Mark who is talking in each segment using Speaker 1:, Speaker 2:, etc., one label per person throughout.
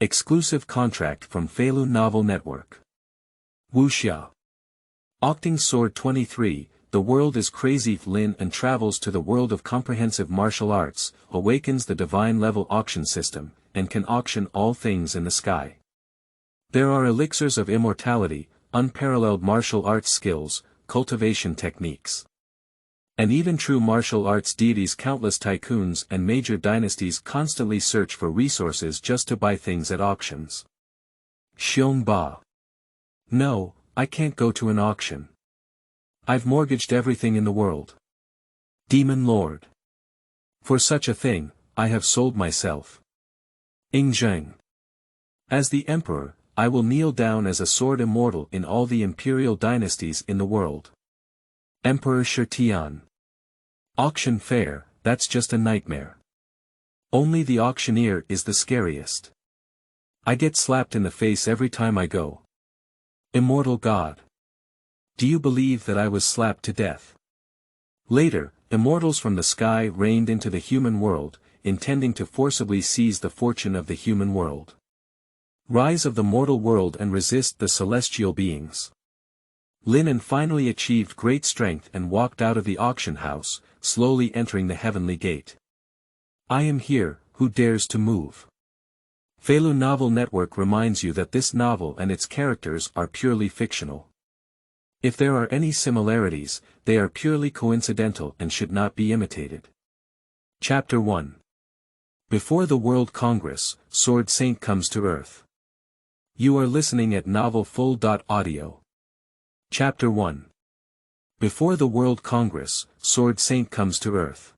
Speaker 1: Exclusive contract from Feilu Novel Network. Wuxia. Aucting Sword 23, The World is Crazy. Lin An travels to the world of comprehensive martial arts, awakens the divine level auction system, and can auction all things in the sky. There are elixirs of immortality, unparalleled martial arts skills, cultivation techniques. And even true martial arts deities, countless tycoons and major dynasties constantly search for resources just to buy things at auctions. Xiong Ba. No, I can't go to an auction. I've mortgaged everything in the world. Demon Lord. For such a thing, I have sold myself. Ying Zheng. As the Emperor, I will kneel down as a sword immortal in all the imperial dynasties in the world. Emperor Shirtian. Auction fair, that's just a nightmare. Only the auctioneer is the scariest. I get slapped in the face every time I go. Immortal God. Do you believe that I was slapped to death? Later, immortals from the sky rained into the human world, intending to forcibly seize the fortune of the human world. Rise of the mortal world and resist the celestial beings. Lin An finally achieved great strength and walked out of the auction house, slowly entering the heavenly gate. I am here, who dares to move? Feilu Novel Network reminds you that this novel and its characters are purely fictional. If there are any similarities, they are purely coincidental and should not be imitated. Chapter 1. Before the World Congress, Sword Saint comes to Earth. You are listening at novelfull.audio. Chapter 1. Before the World Congress, Sword Saint comes to Earth.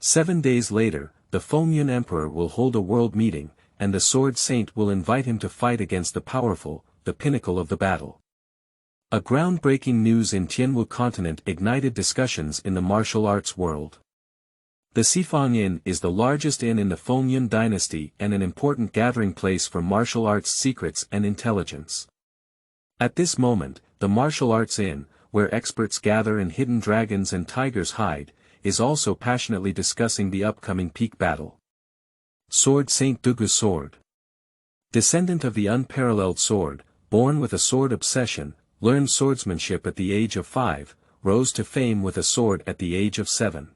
Speaker 1: 7 days later, the Fengyun Emperor will hold a world meeting, and the Sword Saint will invite him to fight against the powerful, the pinnacle of the battle. A groundbreaking news in Jianghu continent ignited discussions in the martial arts world. The Xifang Inn is the largest inn in the Fengyun dynasty and an important gathering place for martial arts secrets and intelligence. At this moment, the martial arts inn, where experts gather and hidden dragons and tigers hide, is also passionately discussing the upcoming peak battle. Sword Saint Dugu Sword. Descendant of the unparalleled sword, born with a sword obsession, learned swordsmanship at the age of 5, rose to fame with a sword at the age of 7.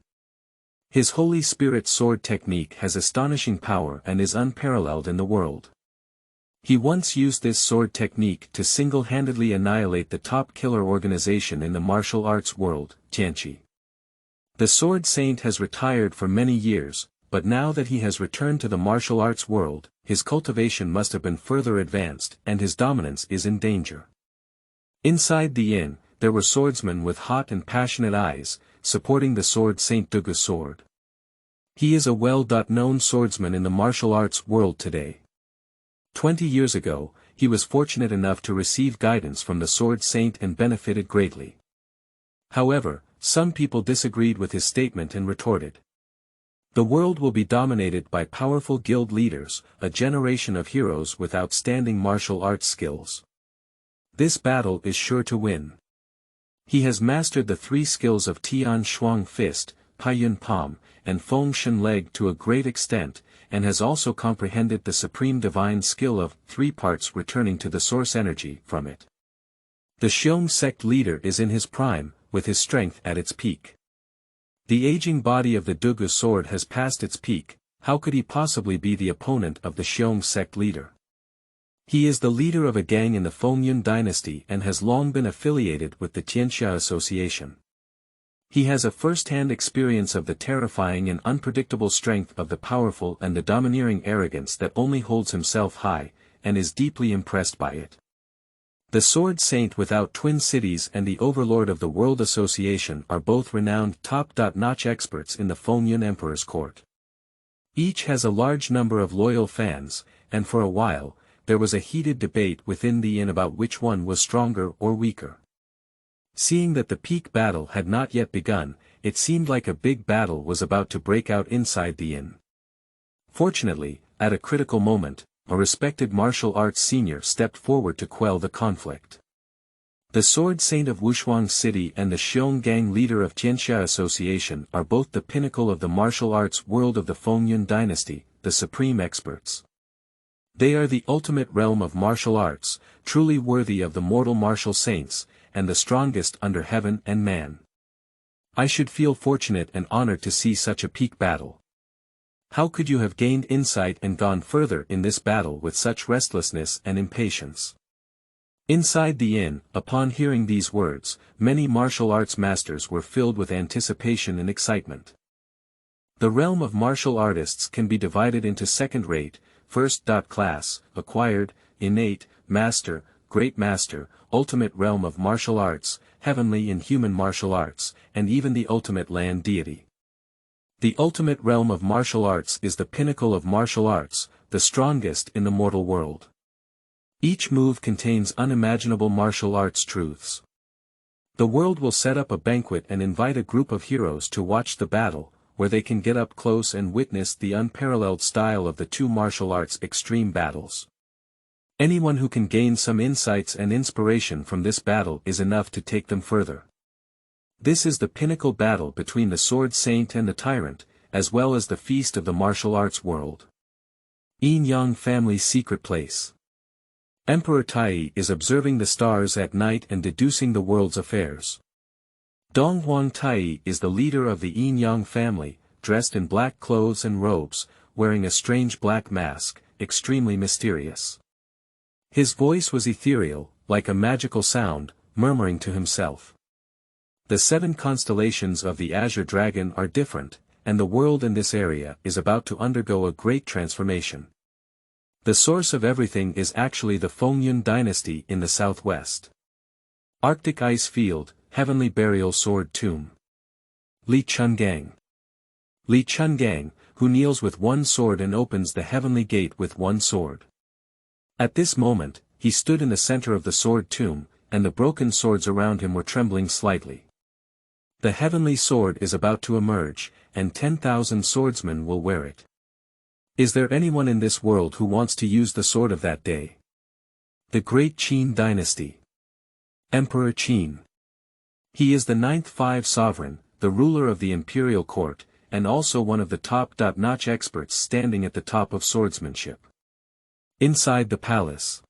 Speaker 1: His Holy Spirit sword technique has astonishing power and is unparalleled in the world. He once used this sword technique to single-handedly annihilate the top killer organization in the martial arts world, Xianxia. The Sword Saint has retired for many years, but now that he has returned to the martial arts world, his cultivation must have been further advanced and his dominance is in danger. Inside the inn, there were swordsmen with hot and passionate eyes, supporting the Sword Saint Dugu Sword. He is a well-known swordsman in the martial arts world today. 20 years ago, he was fortunate enough to receive guidance from the Sword Saint and benefited greatly. However, some people disagreed with his statement and retorted. The world will be dominated by powerful guild leaders, a generation of heroes with outstanding martial arts skills. This battle is sure to win. He has mastered the 3 skills of Tian Shuang Fist, Paiyun Palm, and Feng Shen Leg to a great extent, and has also comprehended the supreme divine skill of 3 parts returning to the source energy from it. The Xiong sect leader is in his prime, with his strength at its peak. The aging body of the Dugu sword has passed its peak, how could he possibly be the opponent of the Xiong sect leader? He is the leader of a gang in the Fengyun dynasty and has long been affiliated with the Xianxia Association. He has a first-hand experience of the terrifying and unpredictable strength of the powerful and the domineering arrogance that only holds himself high, and is deeply impressed by it. The Sword Saint without Twin Cities and the Overlord of the World Association are both renowned top-notch experts in the Fengyun Emperor's court. Each has a large number of loyal fans, and for a while, there was a heated debate within the inn about which one was stronger or weaker. Seeing that the peak battle had not yet begun, it seemed like a big battle was about to break out inside the inn. Fortunately, at a critical moment, a respected martial arts senior stepped forward to quell the conflict. The Sword Saint of Wushuang City and the Xiong gang leader of Xianxia Association are both the pinnacle of the martial arts world of the Fengyun dynasty, the supreme experts. They are the ultimate realm of martial arts, truly worthy of the mortal martial saints, and the strongest under heaven and man. I should feel fortunate and honored to see such a peak battle. How could you have gained insight and gone further in this battle with such restlessness and impatience? Inside the inn, upon hearing these words, many martial arts masters were filled with anticipation and excitement. The realm of martial artists can be divided into second-rate, first-class, acquired, innate, master, great master, ultimate realm of martial arts, heavenly and human martial arts, and even the ultimate land deity. The ultimate realm of martial arts is the pinnacle of martial arts, the strongest in the mortal world. Each move contains unimaginable martial arts truths. The world will set up a banquet and invite a group of heroes to watch the battle, where they can get up close and witness the unparalleled style of the two martial arts' extreme battles. Anyone who can gain some insights and inspiration from this battle is enough to take them further. This is the pinnacle battle between the sword saint and the tyrant, as well as the feast of the martial arts world. Yin family's secret place. Emperor Tai is observing the stars at night and deducing the world's affairs. Donghuang Tai is the leader of the Yin family, dressed in black clothes and robes, wearing a strange black mask, extremely mysterious. His voice was ethereal, like a magical sound, murmuring to himself. The 7 constellations of the Azure Dragon are different, and the world in this area is about to undergo a great transformation. The source of everything is actually the Fengyun dynasty in the southwest. Arctic ice field, heavenly burial sword tomb. Li Chungang. Li Chungang, who kneels with one sword and opens the heavenly gate with one sword. At this moment, he stood in the center of the sword tomb, and the broken swords around him were trembling slightly. The heavenly sword is about to emerge, and 10,000 swordsmen will wear it. Is there anyone in this world who wants to use the sword of that day? The Great Qin Dynasty. Emperor Qin. He is the 9th sovereign, the ruler of the imperial court, and also one of the top-notch experts standing at the top of swordsmanship. Inside the palace.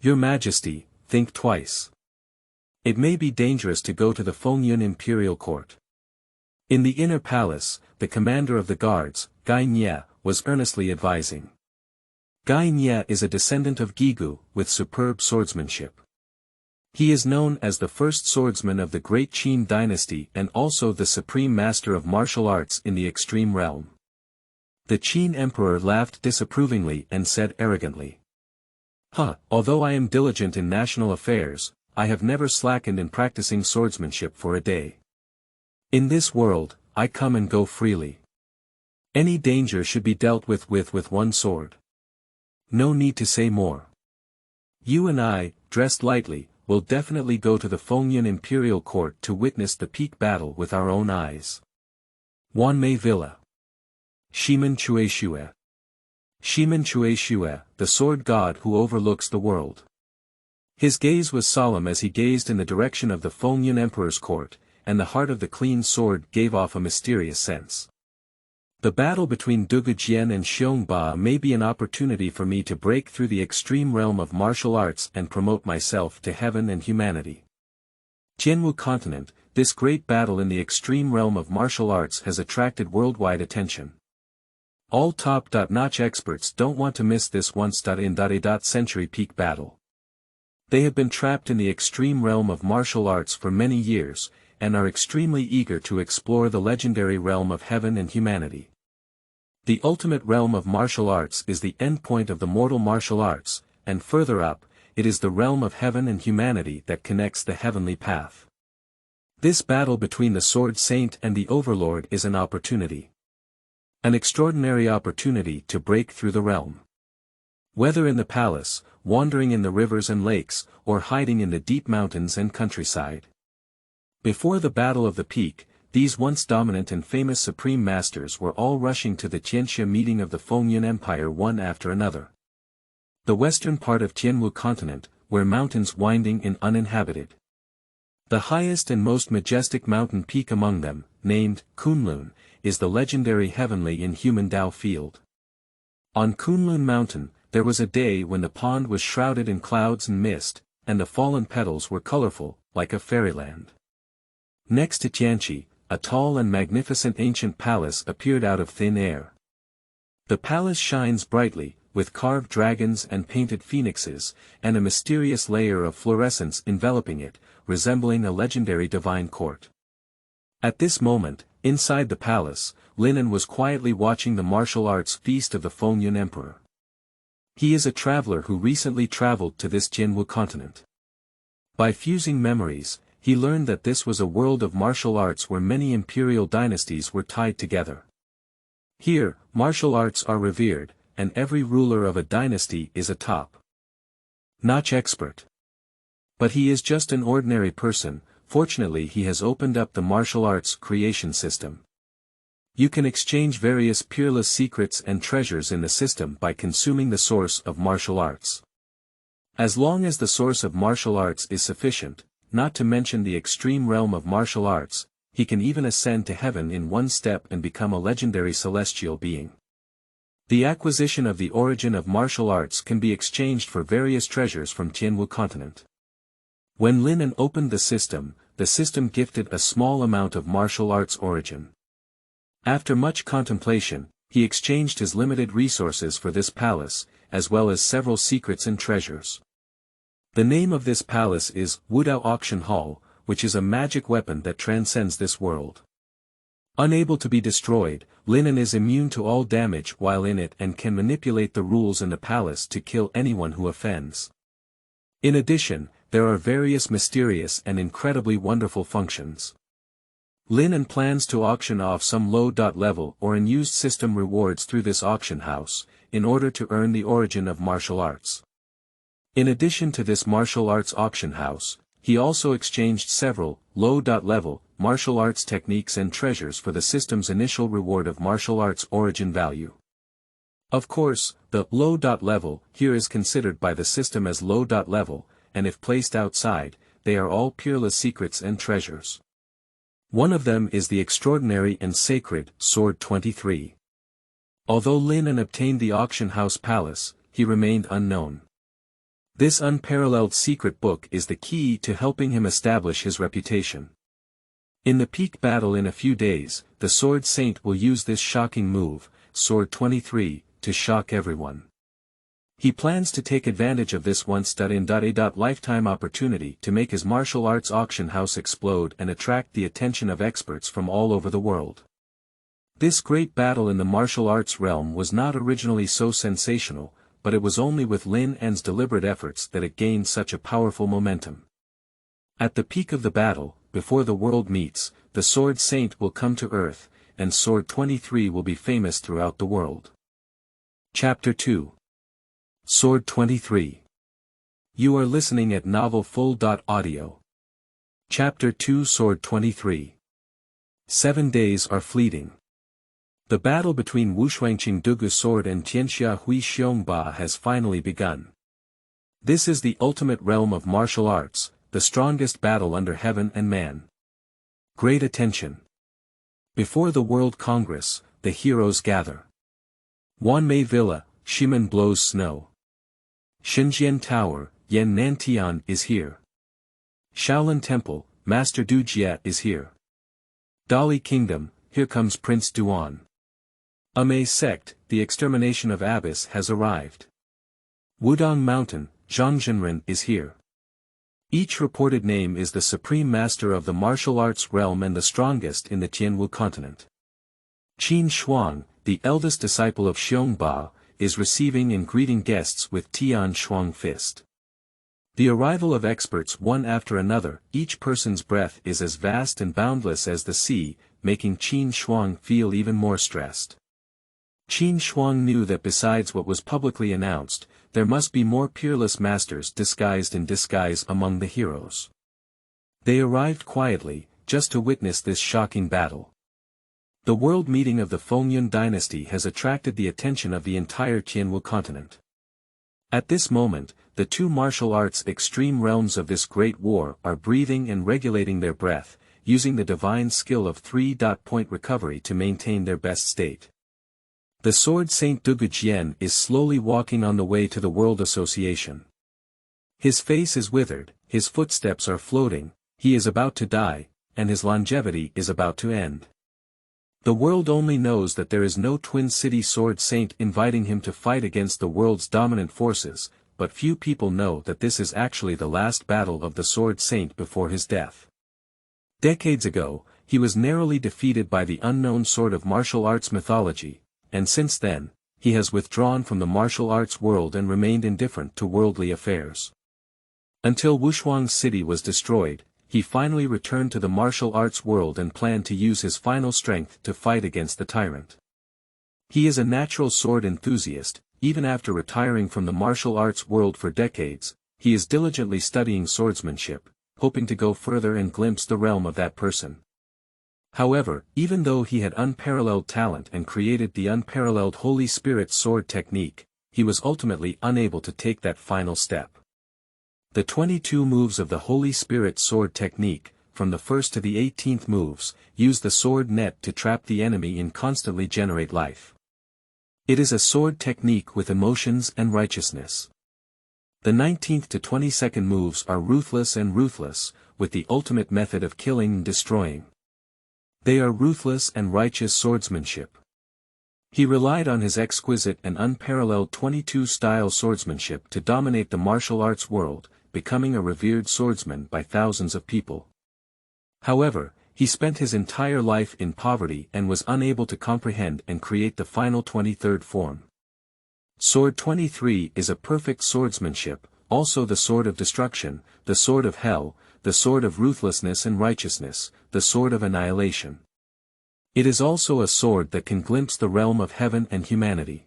Speaker 1: Your Majesty, think twice. It may be dangerous to go to the Fengyun imperial court. In the inner palace, the commander of the guards, Gai Nye, was earnestly advising. Gai Nye is a descendant of Gigu, with superb swordsmanship. He is known as the first swordsman of the Great Qin dynasty and also the supreme master of martial arts in the extreme realm. The Qin emperor laughed disapprovingly and said arrogantly. Although I am diligent in national affairs, I have never slackened in practicing swordsmanship for a day. In this world, I come and go freely. Any danger should be dealt with one sword. No need to say more. You and I, dressed lightly, will definitely go to the Fengyun imperial court to witness the peak battle with our own eyes. Wanmei Villa. Shimen Chueshue. Shimen Chueshue, the sword god who overlooks the world. His gaze was solemn as he gazed in the direction of the Fengyun emperor's court, and the heart of the clean sword gave off a mysterious sense. The battle between Dugujian and Xiongba may be an opportunity for me to break through the extreme realm of martial arts and promote myself to heaven and humanity. Jianghu continent, this great battle in the extreme realm of martial arts has attracted worldwide attention. All top-notch experts don't want to miss this once-in-a-century peak battle. They have been trapped in the extreme realm of martial arts for many years, and are extremely eager to explore the legendary realm of heaven and humanity. The ultimate realm of martial arts is the endpoint of the mortal martial arts, and further up, it is the realm of heaven and humanity that connects the heavenly path. This battle between the Sword Saint and the Overlord is an opportunity. An extraordinary opportunity to break through the realm. Whether in the palace, wandering in the rivers and lakes, or hiding in the deep mountains and countryside. Before the Battle of the Peak, these once dominant and famous supreme masters were all rushing to the Xianxia meeting of the Fengyun Empire one after another. The western part of Jianghu continent, where mountains winding and uninhabited. The highest and most majestic mountain peak among them, named Kunlun, is the legendary heavenly and human Tao field. On Kunlun Mountain, there was a day when the pond was shrouded in clouds and mist, and the fallen petals were colorful, like a fairyland. Next to Xianxia, a tall and magnificent ancient palace appeared out of thin air. The palace shines brightly, with carved dragons and painted phoenixes, and a mysterious layer of fluorescence enveloping it, resembling a legendary divine court. At this moment, inside the palace, Lin An was quietly watching the martial arts feast of the Fengyun Emperor. He is a traveler who recently traveled to this Jianghu continent. By fusing memories, he learned that this was a world of martial arts where many imperial dynasties were tied together. Here, martial arts are revered, and every ruler of a dynasty is a top-notch expert. But he is just an ordinary person. Fortunately he has opened up the martial arts creation system. You can exchange various peerless secrets and treasures in the system by consuming the source of martial arts. As long as the source of martial arts is sufficient, not to mention the extreme realm of martial arts, he can even ascend to heaven in one step and become a legendary celestial being. The acquisition of the origin of martial arts can be exchanged for various treasures from Jianghu continent. When Lin An opened the system gifted a small amount of martial arts origin. After much contemplation, he exchanged his limited resources for this palace, as well as several secrets and treasures. The name of this palace is Wudao Auction Hall, which is a magic weapon that transcends this world. Unable to be destroyed, Lin An is immune to all damage while in it and can manipulate the rules in the palace to kill anyone who offends. In addition, there are various mysterious and incredibly wonderful functions. Lin An plans to auction off some low-level or unused system rewards through this auction house, in order to earn the origin of martial arts. In addition to this martial arts auction house, he also exchanged several, low-level, martial arts techniques and treasures for the system's initial reward of martial arts origin value. Of course, the low-level here is considered by the system as low-level, and if placed outside, they are all peerless secrets and treasures. One of them is the extraordinary and sacred Sword 23. Although Lin An obtained the auction house palace, he remained unknown. This unparalleled secret book is the key to helping him establish his reputation. In the peak battle in a few days, the Sword Saint will use this shocking move, Sword 23, to shock everyone. He plans to take advantage of this once-in-a-lifetime opportunity to make his martial arts auction house explode and attract the attention of experts from all over the world. This great battle in the martial arts realm was not originally so sensational, but it was only with Lin An's deliberate efforts that it gained such a powerful momentum. At the peak of the battle, before the world meets, the Sword Saint will come to Earth, and Sword 23 will be famous throughout the world. Chapter 2. Sword 23. You are listening at novelfull.audio. Chapter 2 Sword 23. 7 days are fleeting. The battle between Wuxia Dugu Sword and Xianxia Hui Xiongba has finally begun. This is the ultimate realm of martial arts, the strongest battle under heaven and man. Great attention. Before the World Congress, the heroes gather. Wanmei Villa, Shimen blows snow. Shenzhen Tower, Yan Nantian is here. Shaolin Temple, Master Du Jie is here. Dali Kingdom, here comes Prince Duan. Amei Sect, the extermination of Abyss has arrived. Wudong Mountain, Zhangzhenren is here. Each reported name is the supreme master of the martial arts realm and the strongest in the Jianghu continent. Qin Shuang, the eldest disciple of Xiongba, is receiving and greeting guests with Tian Shuang fist. The arrival of experts one after another, each person's breath is as vast and boundless as the sea, making Qin Shuang feel even more stressed. Qin Shuang knew that besides what was publicly announced, there must be more peerless masters disguised in disguise among the heroes. They arrived quietly, just to witness this shocking battle. The world meeting of the Fengyun dynasty has attracted the attention of the entire Jianghu continent. At this moment, the two martial arts extreme realms of this great war are breathing and regulating their breath, using the divine skill of 3-point recovery to maintain their best state. The sword Saint Dugu Jian is slowly walking on the way to the World Association. His face is withered, his footsteps are floating, he is about to die, and his longevity is about to end. The world only knows that there is no Twin City Sword Saint inviting him to fight against the world's dominant forces, but few people know that this is actually the last battle of the Sword Saint before his death. Decades ago, he was narrowly defeated by the unknown sword of martial arts mythology, and since then, he has withdrawn from the martial arts world and remained indifferent to worldly affairs. Until Wushuang City was destroyed, he finally returned to the martial arts world and planned to use his final strength to fight against the tyrant. He is a natural sword enthusiast, even after retiring from the martial arts world for decades, he is diligently studying swordsmanship, hoping to go further and glimpse the realm of that person. However, even though he had unparalleled talent and created the unparalleled Holy Spirit sword technique, he was ultimately unable to take that final step. The 22 moves of the Holy Spirit sword technique, from the 1st to the 18th moves, use the sword net to trap the enemy and constantly generate life. It is a sword technique with emotions and righteousness. The 19th to 22nd moves are ruthless and ruthless, with the ultimate method of killing and destroying. They are ruthless and righteous swordsmanship. He relied on his exquisite and unparalleled 22-style swordsmanship to dominate the martial arts world, becoming a revered swordsman by thousands of people. However, he spent his entire life in poverty and was unable to comprehend and create the final 23rd form. Sword 23 is a perfect swordsmanship, also the sword of destruction, the sword of hell, the sword of ruthlessness and righteousness, the sword of annihilation. It is also a sword that can glimpse the realm of heaven and humanity.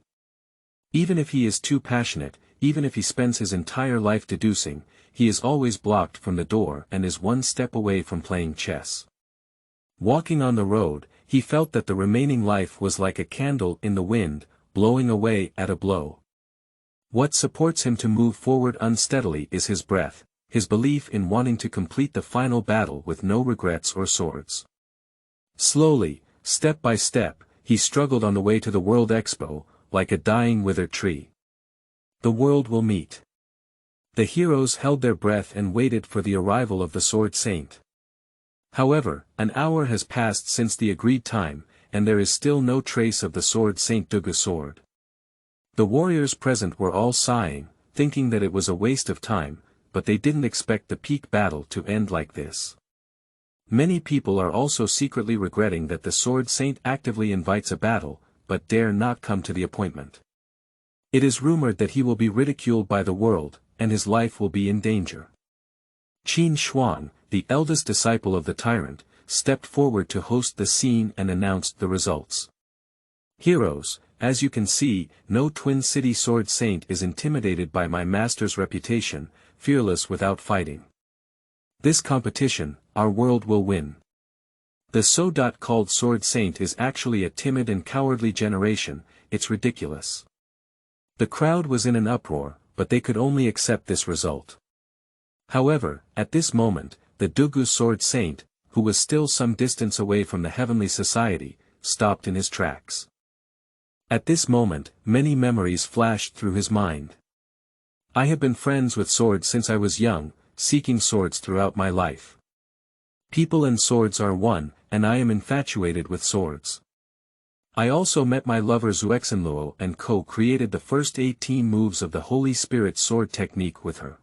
Speaker 1: Even if he is too passionate, even if he spends his entire life deducing, he is always blocked from the door and is one step away from playing chess. Walking on the road, he felt that the remaining life was like a candle in the wind, blowing away at a blow. What supports him to move forward unsteadily is his breath, his belief in wanting to complete the final battle with no regrets or swords. Slowly, step by step, he struggled on the way to the World Expo, like a dying withered tree. The world will meet. The heroes held their breath and waited for the arrival of the Sword Saint. However, an hour has passed since the agreed time, and there is still no trace of the Sword Saint Dugu sword. The warriors present were all sighing, thinking that it was a waste of time, but they didn't expect the peak battle to end like this. Many people are also secretly regretting that the Sword Saint actively invites a battle, but dare not come to the appointment. It is rumored that he will be ridiculed by the world, and his life will be in danger. Qin Shuang, the eldest disciple of the tyrant, stepped forward to host the scene and announced the results. Heroes, as you can see, no Twin City Sword Saint is intimidated by my master's reputation, fearless without fighting. This competition, our world will win. The so-called Sword Saint is actually a timid and cowardly generation, it's ridiculous. The crowd was in an uproar, but they could only accept this result. However, at this moment, the Dugu Sword Saint, who was still some distance away from the heavenly society, stopped in his tracks. At this moment, many memories flashed through his mind. I have been friends with swords since I was young, seeking swords throughout my life. People and swords are one, and I am infatuated with swords. I also met my lover Xuexinluo and co-created the first 18 moves of the Holy Spirit sword technique with her.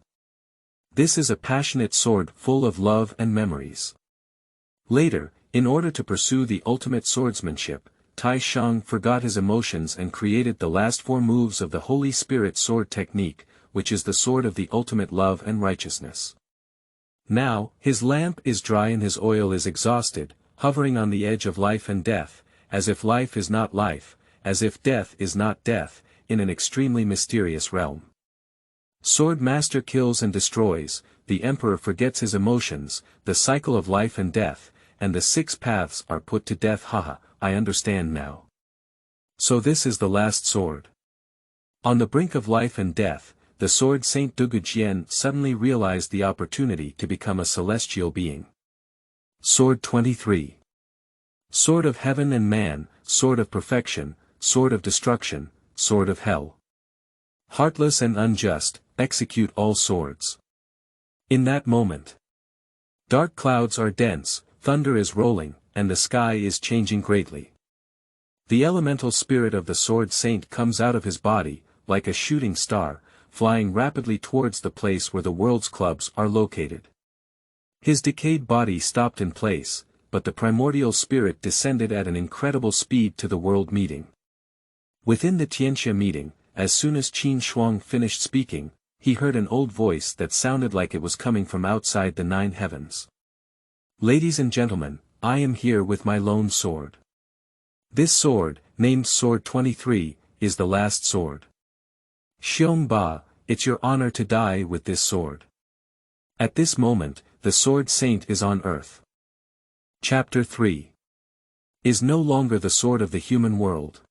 Speaker 1: This is a passionate sword full of love and memories. Later, in order to pursue the ultimate swordsmanship, Xiong forgot his emotions and created the last 4 moves of the Holy Spirit sword technique, which is the sword of the ultimate love and righteousness. Now, his lamp is dry and his oil is exhausted, hovering on the edge of life and death, as if life is not life, as if death is not death, in an extremely mysterious realm. Sword Master kills and destroys, the Emperor forgets his emotions, the cycle of life and death, and the 6 paths are put to death. Haha, I understand now. So this is the last sword. On the brink of life and death, the sword Saint Dugu Jian suddenly realized the opportunity to become a celestial being. Sword 23. Sword of heaven and man, sword of perfection, sword of destruction, sword of hell. Heartless and unjust, execute all swords. In that moment, dark clouds are dense, thunder is rolling, and the sky is changing greatly. The elemental spirit of the sword saint comes out of his body, like a shooting star, flying rapidly towards the place where the world's clubs are located. His decayed body stopped in place, but the primordial spirit descended at an incredible speed to the world meeting. Within the Xianxia meeting, as soon as Xianxia finished speaking, he heard an old voice that sounded like it was coming from outside the 9 heavens. Ladies and gentlemen, I am here with my lone sword. This sword, named Sword 23, is the last sword. Xiong Ba, it's your honor to die with this sword. At this moment, the sword saint is on earth. Chapter 3 is no longer the sword of the human world.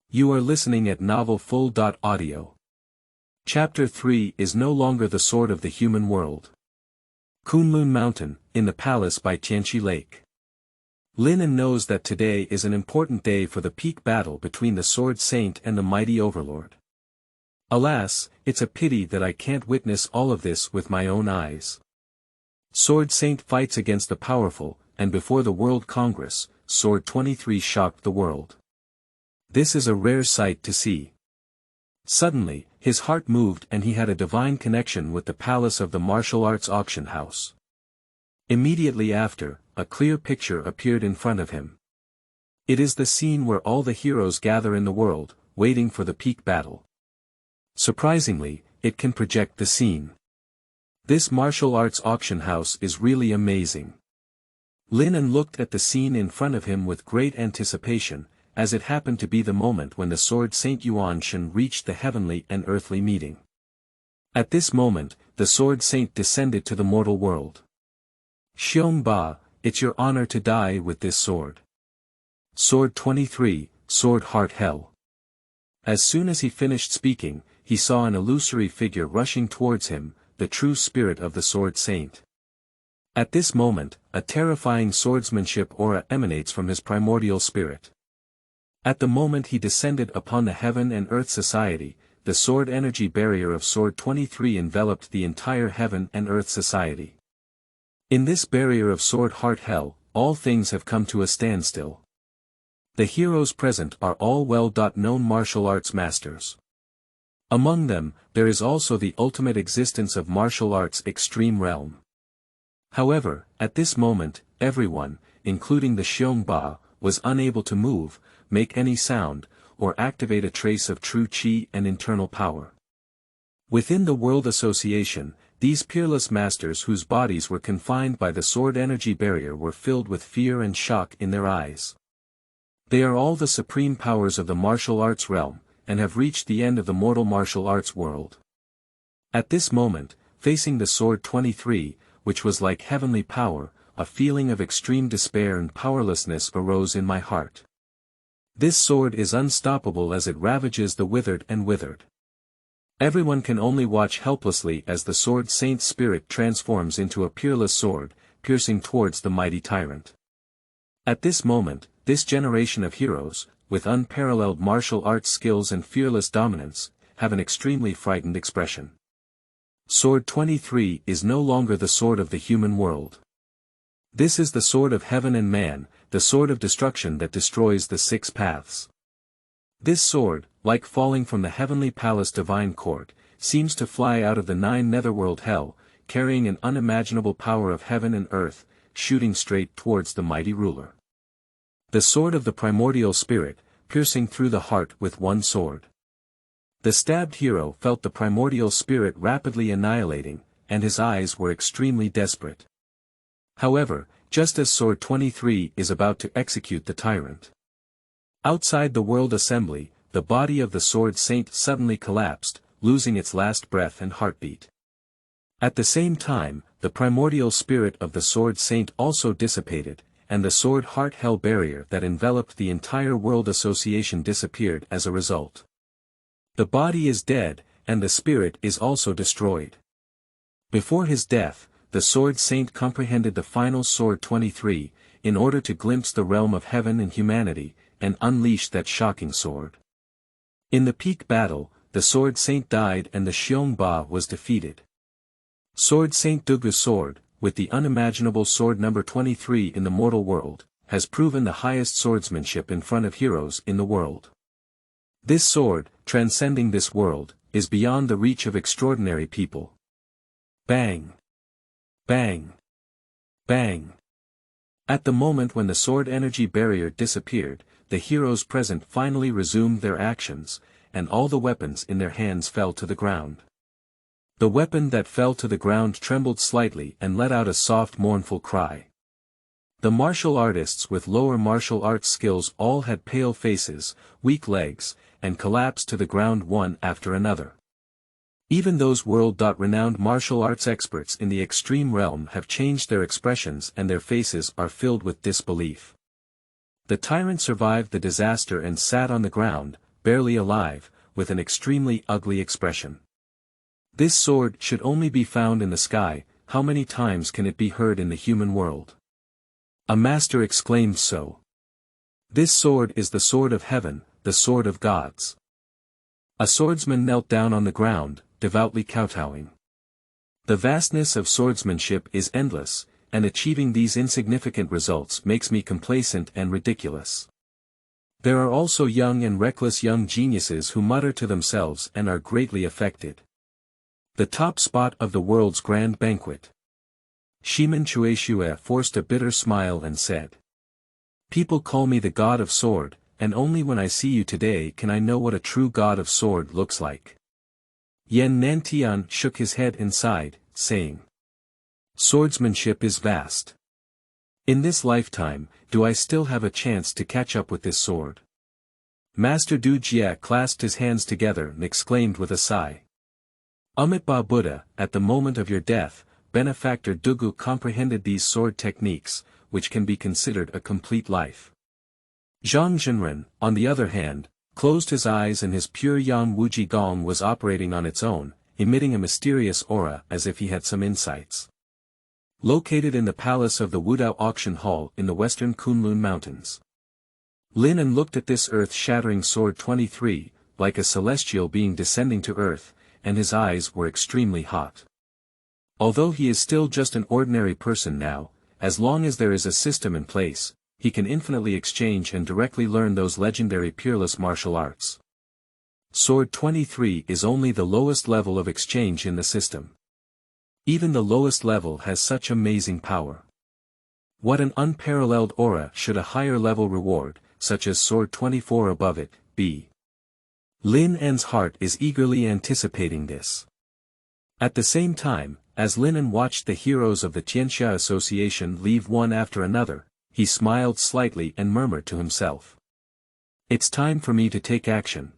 Speaker 1: You are listening at novelfull.audio. Chapter 3 is no longer the sword of the human world. Kunlun Mountain, in the palace by Tianqi Lake. Lin An knows that today is an important day for the peak battle between the sword saint and the mighty overlord. Alas, it's a pity that I can't witness all of this with my own eyes. Sword saint fights against the powerful, and before the World Congress, Sword 23 shocked the world. This is a rare sight to see. Suddenly, his heart moved and he had a divine connection with the palace of the martial arts auction house. Immediately after, a clear picture appeared in front of him. It is the scene where all the heroes gather in the world, waiting for the peak battle. Surprisingly, it can project the scene. This martial arts auction house is really amazing. Lin An looked at the scene in front of him with great anticipation, as it happened to be the moment when the sword Saint Yuanshan reached the heavenly and earthly meeting. At this moment, the sword saint descended to the mortal world. Xiong Ba, it's your honor to die with this sword. Sword 23, Sword Heart Hell. As soon as he finished speaking, he saw an illusory figure rushing towards him, the true spirit of the sword saint. At this moment, a terrifying swordsmanship aura emanates from his primordial spirit. At the moment he descended upon the heaven and earth society, the sword energy barrier of Sword 23 enveloped the entire heaven and earth society. In this barrier of Sword Heart Hell, all things have come to a standstill. The heroes present are all well-known martial arts masters. Among them, there is also the ultimate existence of martial arts extreme realm. However, at this moment, everyone, including the Xiong Ba, was unable to move, make any sound, or activate a trace of true qi and internal power. Within the World Association, these peerless masters whose bodies were confined by the sword energy barrier were filled with fear and shock in their eyes. They are all the supreme powers of the martial arts realm, and have reached the end of the mortal martial arts world. At this moment, facing the Sword 23, which was like heavenly power, a feeling of extreme despair and powerlessness arose in my heart. This sword is unstoppable as it ravages the withered and withered. Everyone can only watch helplessly as the sword saint's spirit transforms into a peerless sword, piercing towards the mighty tyrant. At this moment, this generation of heroes, with unparalleled martial arts skills and fearless dominance, have an extremely frightened expression. Sword 23 is no longer the sword of the human world. This is the sword of heaven and man, the sword of destruction that destroys the 6 paths. This sword, like falling from the heavenly palace divine court, seems to fly out of the 9 netherworld hell, carrying an unimaginable power of heaven and earth, shooting straight towards the mighty ruler. The sword of the primordial spirit, piercing through the heart with one sword. The stabbed hero felt the primordial spirit rapidly annihilating, and his eyes were extremely desperate. However, just as Sword 23 is about to execute the tyrant. Outside the world assembly, the body of the sword saint suddenly collapsed, losing its last breath and heartbeat. At the same time, the primordial spirit of the sword saint also dissipated, and the sword heart hell barrier that enveloped the entire world association disappeared as a result. The body is dead, and the spirit is also destroyed. Before his death, the sword saint comprehended the final Sword 23, in order to glimpse the realm of heaven and humanity, and unleashed that shocking sword. In the peak battle, the Sword Saint died and the Xiong Ba was defeated. Sword Saint Dugu's sword, with the unimaginable sword number 23 in the mortal world, has proven the highest swordsmanship in front of heroes in the world. This sword, transcending this world, is beyond the reach of extraordinary people. Bang! Bang! Bang! At the moment when the sword energy barrier disappeared, the heroes present finally resumed their actions, and all the weapons in their hands fell to the ground. The weapon that fell to the ground trembled slightly and let out a soft mournful cry. The martial artists with lower martial arts skills all had pale faces, weak legs, and collapsed to the ground one after another. Even those world-renowned martial arts experts in the extreme realm have changed their expressions and their faces are filled with disbelief. The tyrant survived the disaster and sat on the ground, barely alive, with an extremely ugly expression. This sword should only be found in the sky, how many times can it be heard in the human world? A master exclaimed so. This sword is the sword of heaven, the sword of gods. A swordsman knelt down on the ground, devoutly kowtowing. The vastness of swordsmanship is endless, and achieving these insignificant results makes me complacent and ridiculous. There are also young and reckless young geniuses who mutter to themselves and are greatly affected. The top spot of the world's grand banquet. Shimen Chueshue forced a bitter smile and said. People call me the god of sword, and only when I see you today can I know what a true god of sword looks like. Yen Nantian shook his head and sighed, saying. Swordsmanship is vast. In this lifetime, do I still have a chance to catch up with this sword? Master Du Jia clasped his hands together and exclaimed with a sigh. Amitba Buddha, at the moment of your death, Benefactor Dugu comprehended these sword techniques, which can be considered a complete life. Zhang Zhenren, on the other hand, closed his eyes and his pure Yan Wuji Gong was operating on its own, emitting a mysterious aura as if he had some insights. Located in the palace of the Wudao Auction Hall in the western Kunlun Mountains. Lin An looked at this earth-shattering sword 23, like a celestial being descending to earth, and his eyes were extremely hot. Although he is still just an ordinary person now, as long as there is a system in place, he can infinitely exchange and directly learn those legendary peerless martial arts. Sword 23 is only the lowest level of exchange in the system. Even the lowest level has such amazing power. What an unparalleled aura should a higher level reward, such as Sword 24 above it, be. Lin An's heart is eagerly anticipating this. At the same time, as Lin An watched the heroes of the Xianxia Association leave one after another, he smiled slightly and murmured to himself. It's time for me to take action.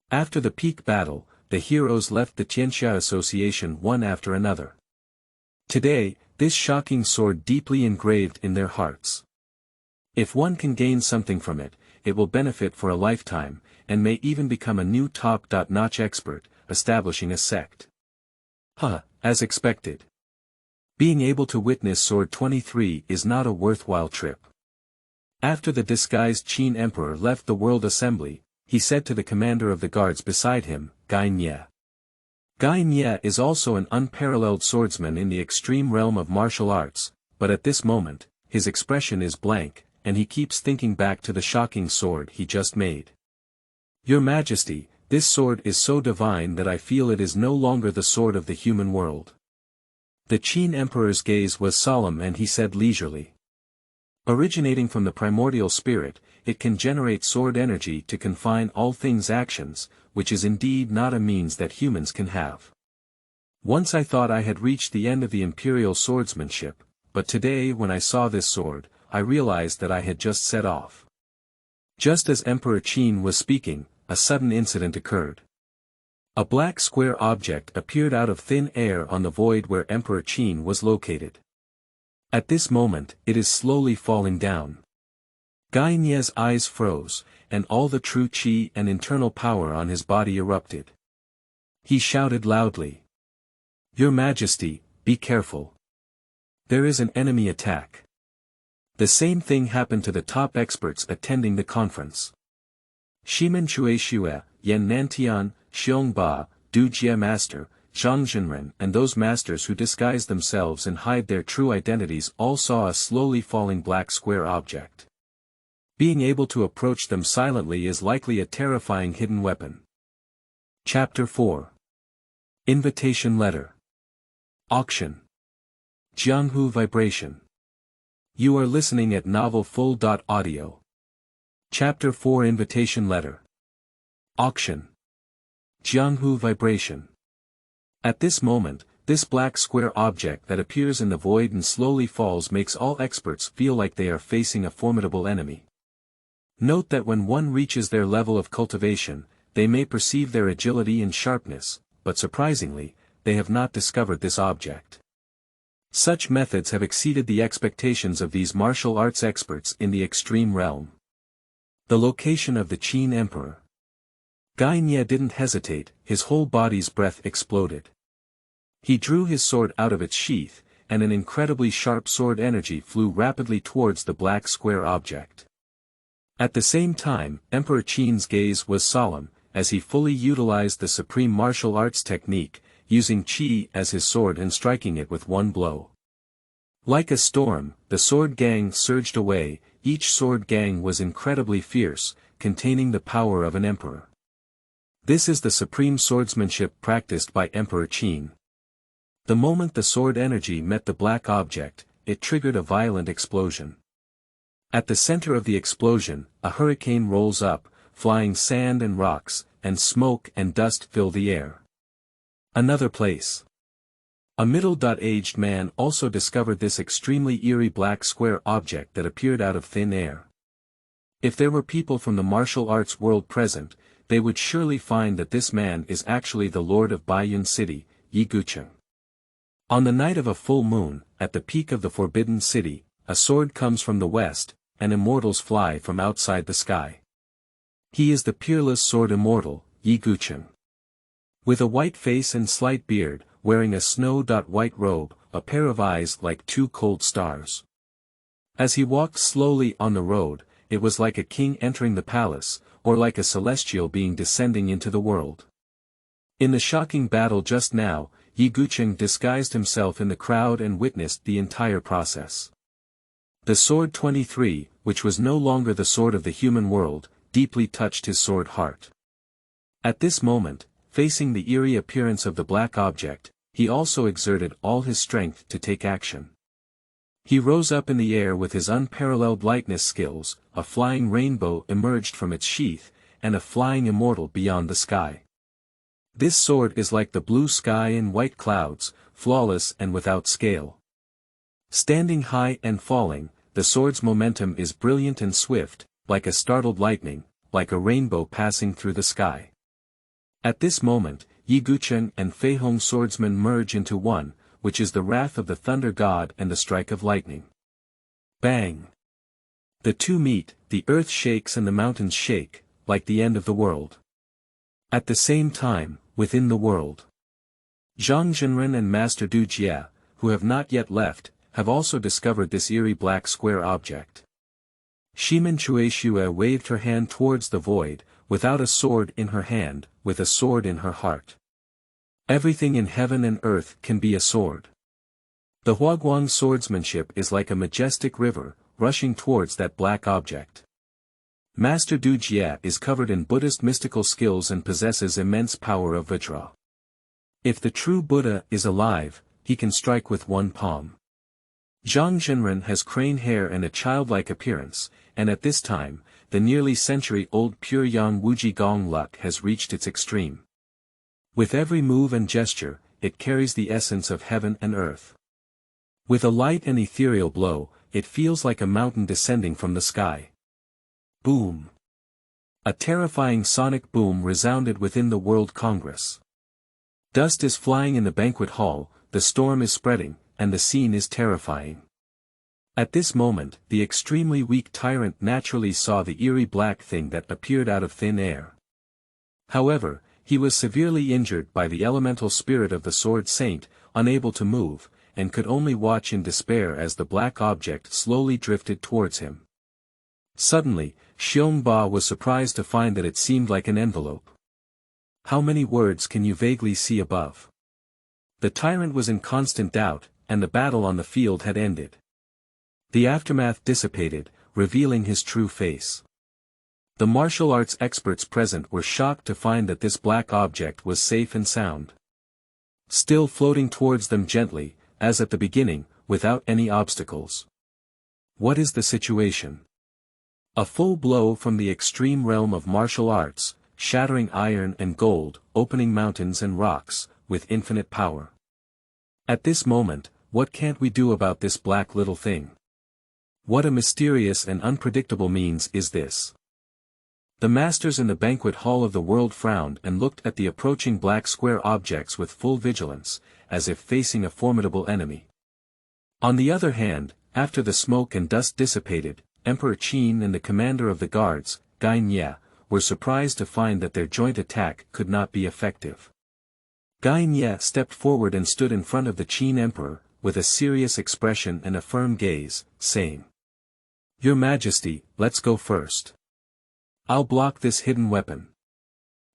Speaker 1: After the peak battle, the heroes left the Xianxia Association one after another. Today, this shocking sword deeply engraved in their hearts. If one can gain something from it, it will benefit for a lifetime, and may even become a new top-notch expert, establishing a sect. As expected. Being able to witness Sword 23 is not a worthwhile trip. After the disguised Qin Emperor left the World Assembly, he said to the commander of the guards beside him, Gai Nye. Gai Nye is also an unparalleled swordsman in the extreme realm of martial arts, but at this moment, his expression is blank, and he keeps thinking back to the shocking sword he just made. Your Majesty, this sword is so divine that I feel it is no longer the sword of the human world. The Qin Emperor's gaze was solemn and he said leisurely. Originating from the primordial spirit, it can generate sword energy to confine all things actions, which is indeed not a means that humans can have. Once I thought I had reached the end of the imperial swordsmanship, but today when I saw this sword, I realized that I had just set off. Just as Emperor Qin was speaking, a sudden incident occurred. A black square object appeared out of thin air on the void where Emperor Qin was located. At this moment, it is slowly falling down. Gai Nye's eyes froze, and all the true qi and internal power on his body erupted. He shouted loudly. Your Majesty, be careful. There is an enemy attack. The same thing happened to the top experts attending the conference. Shimen Chueshue, Yan Nantian, Xiong Ba, Du Jie Master, Zhang Zhenren and those masters who disguise themselves and hide their true identities all saw a slowly falling black square object. Being able to approach them silently is likely a terrifying hidden weapon. Chapter 4. Invitation Letter. Auction. Jianghu Vibration. You are listening at novelfull.audio. Chapter 4 Invitation Letter. Auction. Jianghu Vibration. At this moment, this black square object that appears in the void and slowly falls makes all experts feel like they are facing a formidable enemy. Note that when one reaches their level of cultivation, they may perceive their agility and sharpness, but surprisingly, they have not discovered this object. Such methods have exceeded the expectations of these martial arts experts in the extreme realm. The location of the Qin Emperor. Gai Nye didn't hesitate, his whole body's breath exploded. He drew his sword out of its sheath, and an incredibly sharp sword energy flew rapidly towards the black square object. At the same time, Emperor Qin's gaze was solemn, as he fully utilized the supreme martial arts technique, using qi as his sword and striking it with one blow. Like a storm, the sword gang surged away. Each sword gang was incredibly fierce, containing the power of an emperor. This is the supreme swordsmanship practiced by Emperor Qin. The moment the sword energy met the black object, it triggered a violent explosion. At the center of the explosion, a hurricane rolls up, flying sand and rocks, and smoke and dust fill the air. Another place. A middle-aged man also discovered this extremely eerie black square object that appeared out of thin air. If there were people from the martial arts world present, they would surely find that this man is actually the lord of Baiyun City, Yi Gucheng. On the night of a full moon, at the peak of the Forbidden City, a sword comes from the west, and immortals fly from outside the sky. He is the peerless sword immortal, Yi Gucheng. With a white face and slight beard, wearing a snow-white robe, a pair of eyes like two cold stars. As he walked slowly on the road, it was like a king entering the palace, or like a celestial being descending into the world. In the shocking battle just now, Yi Gucheng disguised himself in the crowd and witnessed the entire process. The sword 23, which was no longer the sword of the human world, deeply touched his sword heart. At this moment, facing the eerie appearance of the black object, he also exerted all his strength to take action. He rose up in the air with his unparalleled lightness skills, a flying rainbow emerged from its sheath, and a flying immortal beyond the sky. This sword is like the blue sky and white clouds, flawless and without scale. Standing high and falling, the sword's momentum is brilliant and swift, like a startled lightning, like a rainbow passing through the sky. At this moment, Yi Gucheng and Fei Hong swordsmen merge into one, which is the wrath of the thunder god and the strike of lightning. Bang! The two meet, the earth shakes and the mountains shake, like the end of the world. At the same time, within the world. Zhang Zhenren and Master Du Jie, who have not yet left, have also discovered this eerie black square object. Shimen Chueshue waved her hand towards the void, without a sword in her hand, with a sword in her heart. Everything in heaven and earth can be a sword. The Huaguang swordsmanship is like a majestic river, rushing towards that black object. Master Du Jie is covered in Buddhist mystical skills and possesses immense power of Vajra. If the true Buddha is alive, he can strike with one palm. Zhang Zhenren has crane hair and a childlike appearance, and at this time, the nearly century-old pure yang Wuji Gong luck has reached its extreme. With every move and gesture, it carries the essence of heaven and earth. With a light and ethereal blow, it feels like a mountain descending from the sky. Boom! A terrifying sonic boom resounded within the World Congress. Dust is flying in the banquet hall, the storm is spreading, and the scene is terrifying. At this moment, the extremely weak tyrant naturally saw the eerie black thing that appeared out of thin air. However, he was severely injured by the elemental spirit of the sword saint, unable to move, and could only watch in despair as the black object slowly drifted towards him. Suddenly, Xiong Ba was surprised to find that it seemed like an envelope. How many words can you vaguely see above? The tyrant was in constant doubt, and the battle on the field had ended. The aftermath dissipated, revealing his true face. The martial arts experts present were shocked to find that this black object was safe and sound. Still floating towards them gently, as at the beginning, without any obstacles. What is the situation? A full blow from the extreme realm of martial arts, shattering iron and gold, opening mountains and rocks, with infinite power. At this moment, what can't we do about this black little thing? What a mysterious and unpredictable means is this? The masters in the banquet hall of the world frowned and looked at the approaching black square objects with full vigilance, as if facing a formidable enemy. On the other hand, after the smoke and dust dissipated, Emperor Qin and the commander of the guards, Xianxia, were surprised to find that their joint attack could not be effective. Xianxia stepped forward and stood in front of the Qin emperor, with a serious expression and a firm gaze, saying, "Your Majesty, let's go first. I'll block this hidden weapon."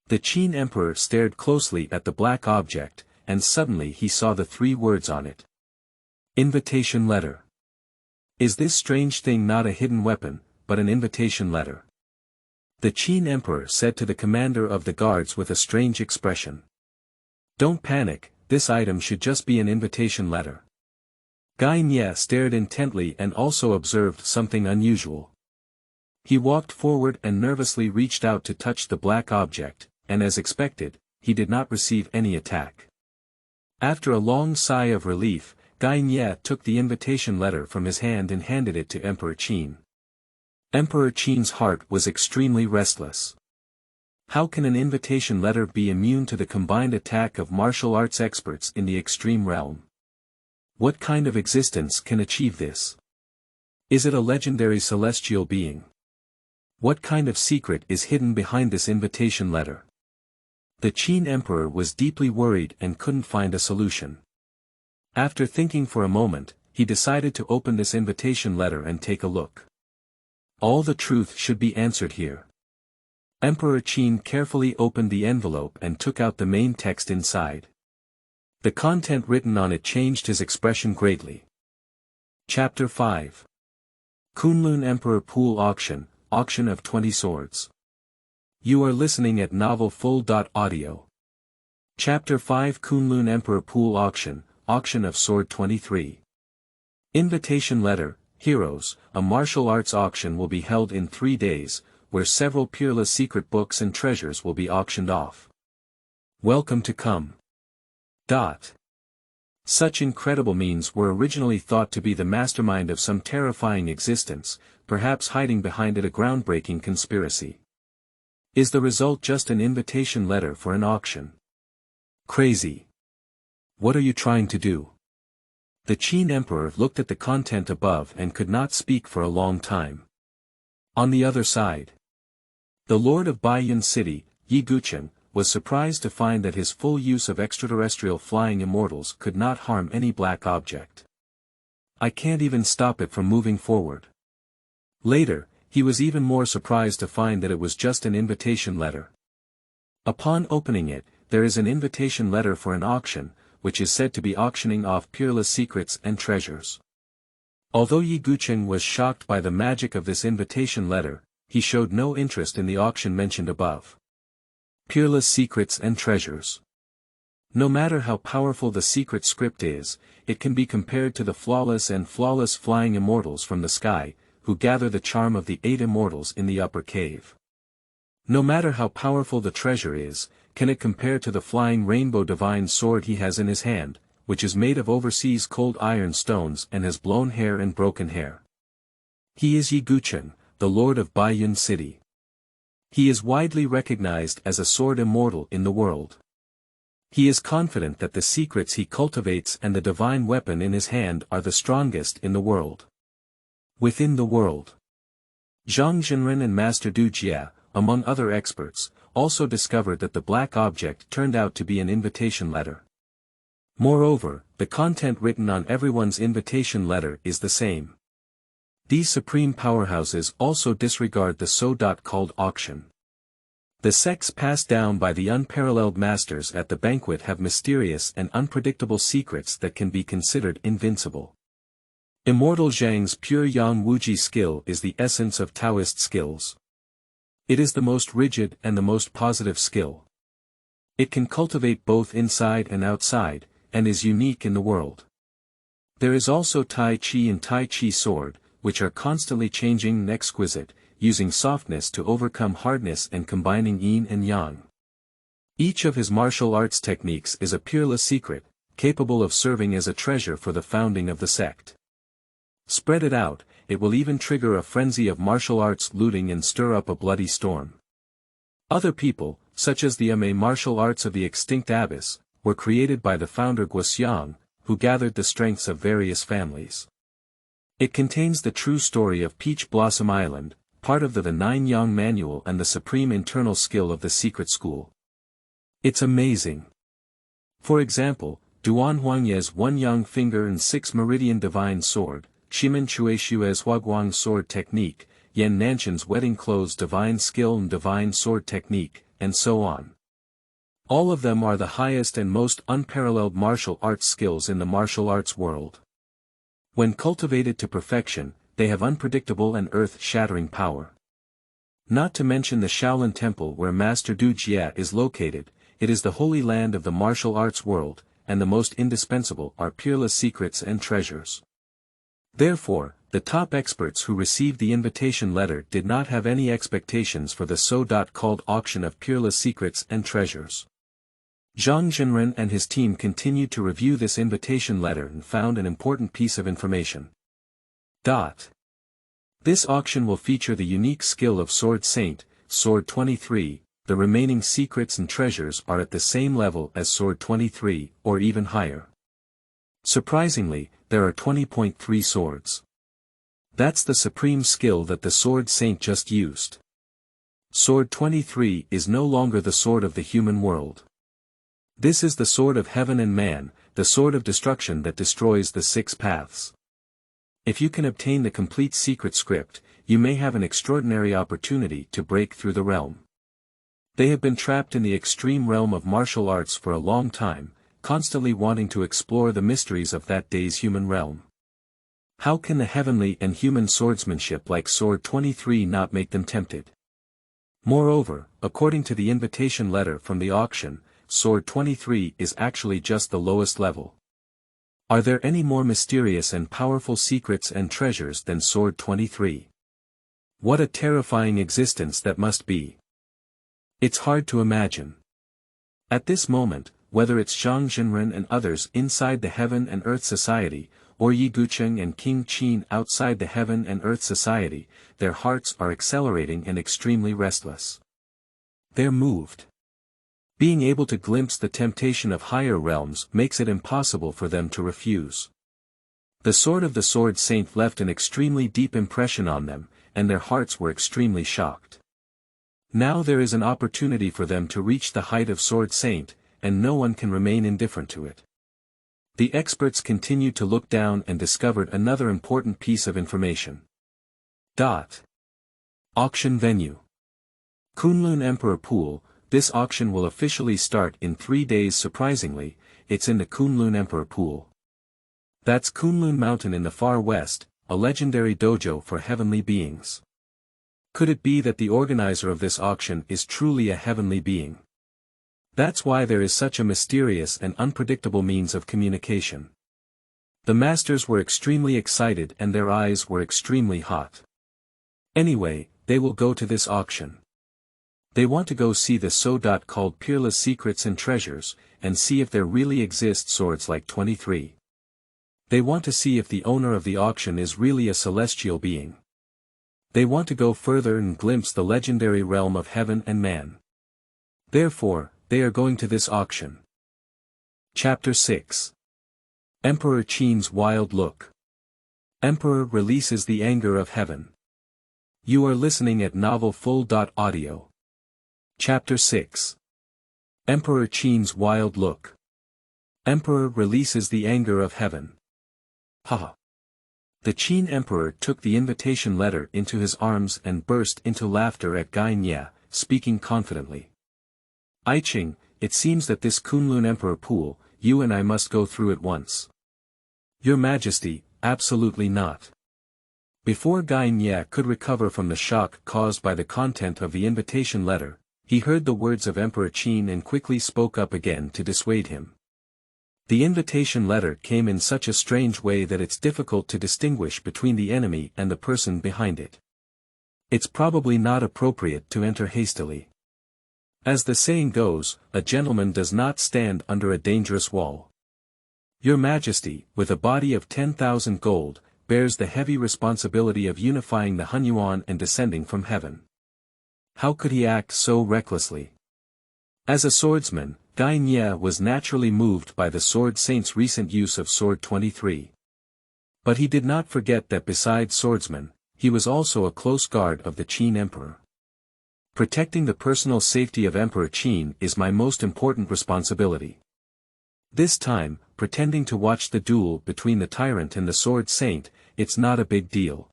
Speaker 1: The Qin emperor stared closely at the black object, and suddenly he saw the 3 words on it. Invitation letter. Is this strange thing not a hidden weapon, but an invitation letter? The Qin emperor said to the commander of the guards with a strange expression. Don't panic, this item should just be an invitation letter. Xianxia stared intently and also observed something unusual. He walked forward and nervously reached out to touch the black object, and as expected, he did not receive any attack. After a long sigh of relief, Xianxia took the invitation letter from his hand and handed it to Emperor Qin. Emperor Qin's heart was extremely restless. How can an invitation letter be immune to the combined attack of martial arts experts in the extreme realm? What kind of existence can achieve this? Is it a legendary celestial being? What kind of secret is hidden behind this invitation letter? The Qin emperor was deeply worried and couldn't find a solution. After thinking for a moment, he decided to open this invitation letter and take a look. All the truth should be answered here. Emperor Qin carefully opened the envelope and took out the main text inside. The content written on it changed his expression greatly. Chapter 5. Kunlun Emperor Pool Auction, Auction of 20 Swords. You are listening at novelfull.audio. Chapter 5 Kunlun Emperor Pool Auction, Auction of Sword 23. Invitation Letter, Heroes, a martial arts auction will be held in 3 days, where several peerless secret books and treasures will be auctioned off. Welcome to come. Such incredible means were originally thought to be the mastermind of some terrifying existence, perhaps hiding behind it a groundbreaking conspiracy. Is the result just an invitation letter for an auction? Crazy. What are you trying to do? The Qin emperor looked at the content above and could not speak for a long time. On the other side, the lord of Baiyun City, Ying Zheng, was surprised to find that his full use of extraterrestrial flying immortals could not harm any black object. I can't even stop it from moving forward. Later, he was even more surprised to find that it was just an invitation letter. Upon opening it, there is an invitation letter for an auction, which is said to be auctioning off peerless secrets and treasures. Although Ying Zheng was shocked by the magic of this invitation letter, he showed no interest in the auction mentioned above. Peerless secrets and treasures. No matter how powerful the secret script is, it can be compared to the flawless flying immortals from the sky, who gather the charm of the 8 immortals in the upper cave. No matter how powerful the treasure is, can it compare to the flying rainbow divine sword he has in his hand, which is made of overseas cold iron stones and has blown hair and broken hair. He is Ying Zheng, the lord of Baiyun City. He is widely recognized as a sword immortal in the world. He is confident that the secrets he cultivates and the divine weapon in his hand are the strongest in the world. Within the world, Zhang Zhenren and Master Du Jia, among other experts, also discovered that the black object turned out to be an invitation letter. Moreover, the content written on everyone's invitation letter is the same. These supreme powerhouses also disregard the so-called auction. The sects passed down by the unparalleled masters at the banquet have mysterious and unpredictable secrets that can be considered invincible. Immortal Zheng's pure Yang Wuji skill is the essence of Taoist skills. It is the most rigid and the most positive skill. It can cultivate both inside and outside, and is unique in the world. There is also Tai Chi and Tai Chi sword, which are constantly changing and exquisite, using softness to overcome hardness and combining yin and yang. Each of his martial arts techniques is a peerless secret, capable of serving as a treasure for the founding of the sect. Spread it out, it will even trigger a frenzy of martial arts looting and stir up a bloody storm. Other people, such as the martial arts of the extinct abbess, were created by the founder Xiong, who gathered the strengths of various families. It contains the true story of Peach Blossom Island, part of the Nine Yang Manual and the supreme internal skill of the secret school. It's amazing. For example, Duan Huangye's 1 Yang Finger and 6 Meridian Divine Sword, Shimen Chueshue's Huaguang Sword Technique, Yan Nanshan's Wedding Clothes Divine Skill and Divine Sword Technique, and so on. All of them are the highest and most unparalleled martial arts skills in the martial arts world. When cultivated to perfection, they have unpredictable and earth-shattering power. Not to mention the Shaolin Temple where Master Du Jie is located, it is the holy land of the martial arts world, and the most indispensable are peerless secrets and treasures. Therefore, the top experts who received the invitation letter did not have any expectations for the so-called auction of peerless secrets and treasures. Zhang Zhenren and his team continued to review this invitation letter and found an important piece of information. This auction will feature the unique skill of Sword Saint, Sword 23, the remaining secrets and treasures are at the same level as Sword 23, or even higher. Surprisingly, there are 20.3 swords. That's the supreme skill that the Sword Saint just used. Sword 23 is no longer the sword of the human world. This is the sword of heaven and man, the sword of destruction that destroys the 6 paths. If you can obtain the complete secret script, you may have an extraordinary opportunity to break through the realm. They have been trapped in the extreme realm of martial arts for a long time, constantly wanting to explore the mysteries of that day's human realm. How can the heavenly and human swordsmanship like Sword 23 not make them tempted? Moreover, according to the invitation letter from the auction, Sword 23 is actually just the lowest level. Are there any more mysterious and powerful secrets and treasures than Sword 23? What a terrifying existence that must be. It's hard to imagine. At this moment, whether it's Zhang Zhenren and others inside the Heaven and Earth Society, or Yi Gucheng and King Qin outside the Heaven and Earth Society, their hearts are accelerating and extremely restless. They're moved. Being able to glimpse the temptation of higher realms makes it impossible for them to refuse. The sword of the Sword Saint left an extremely deep impression on them, and their hearts were extremely shocked. Now there is an opportunity for them to reach the height of Sword Saint, and no one can remain indifferent to it. The experts continued to look down and discovered another important piece of information. Auction venue. Kunlun Emperor Pool. This auction will officially start in 3 days. Surprisingly, it's in the Kunlun Emperor Pool. That's Kunlun Mountain in the far west, a legendary dojo for heavenly beings. Could it be that the organizer of this auction is truly a heavenly being? That's why there is such a mysterious and unpredictable means of communication. The masters were extremely excited and their eyes were extremely hot. Anyway, they will go to this auction. They want to go see the so-called peerless secrets and treasures, and see if there really exist swords like 23. They want to see if the owner of the auction is really a celestial being. They want to go further and glimpse the legendary realm of heaven and man. Therefore, they are going to this auction. Chapter 6. Emperor Qin's Wild Look. Emperor releases the anger of heaven. You are listening at novelfull.audio. Chapter 6. Emperor Qin's Wild Look. Emperor releases the anger of heaven. Haha. The Qin emperor took the invitation letter into his arms and burst into laughter at Xianxia, speaking confidently. "Iching, it seems that this Kunlun Emperor Pool, you and I must go through at once." "Your Majesty, absolutely not." Before Xianxia could recover from the shock caused by the content of the invitation letter, he heard the words of Emperor Qin and quickly spoke up again to dissuade him. The invitation letter came in such a strange way that it's difficult to distinguish between the enemy and the person behind it. It's probably not appropriate to enter hastily. As the saying goes, a gentleman does not stand under a dangerous wall. Your Majesty, with a body of 10,000 gold, bears the heavy responsibility of unifying the Hunyuan and descending from heaven. How could he act so recklessly? As a swordsman, Xianxia was naturally moved by the Sword Saint's recent use of Sword 23. But he did not forget that besides swordsman, he was also a close guard of the Qin Emperor. Protecting the personal safety of Emperor Qin is my most important responsibility. This time, pretending to watch the duel between the tyrant and the Sword Saint, it's not a big deal.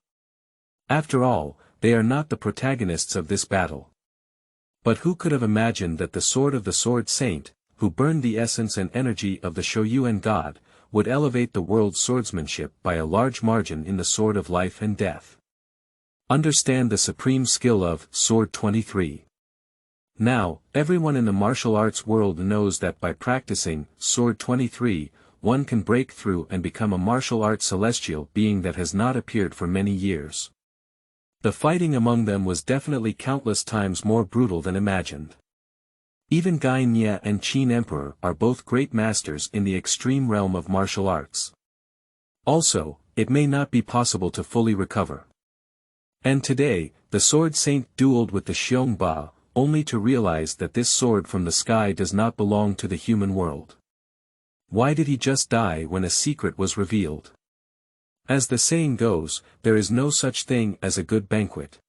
Speaker 1: After all, they are not the protagonists of this battle. But who could have imagined that the sword of the Sword Saint, who burned the essence and energy of the Shoyuan God, would elevate the world's swordsmanship by a large margin in the sword of life and death? Understand the supreme skill of Sword 23. Now, everyone in the martial arts world knows that by practicing Sword 23, one can break through and become a martial arts celestial being that has not appeared for many years. The fighting among them was definitely countless times more brutal than imagined. Even Xianxia and Qin Emperor are both great masters in the extreme realm of martial arts. Also, it may not be possible to fully recover. And today, the Sword Saint dueled with the Xiong Ba, only to realize that this sword from the sky does not belong to the human world. Why did he just die when a secret was revealed? As the saying goes, there is no such thing as a good banquet.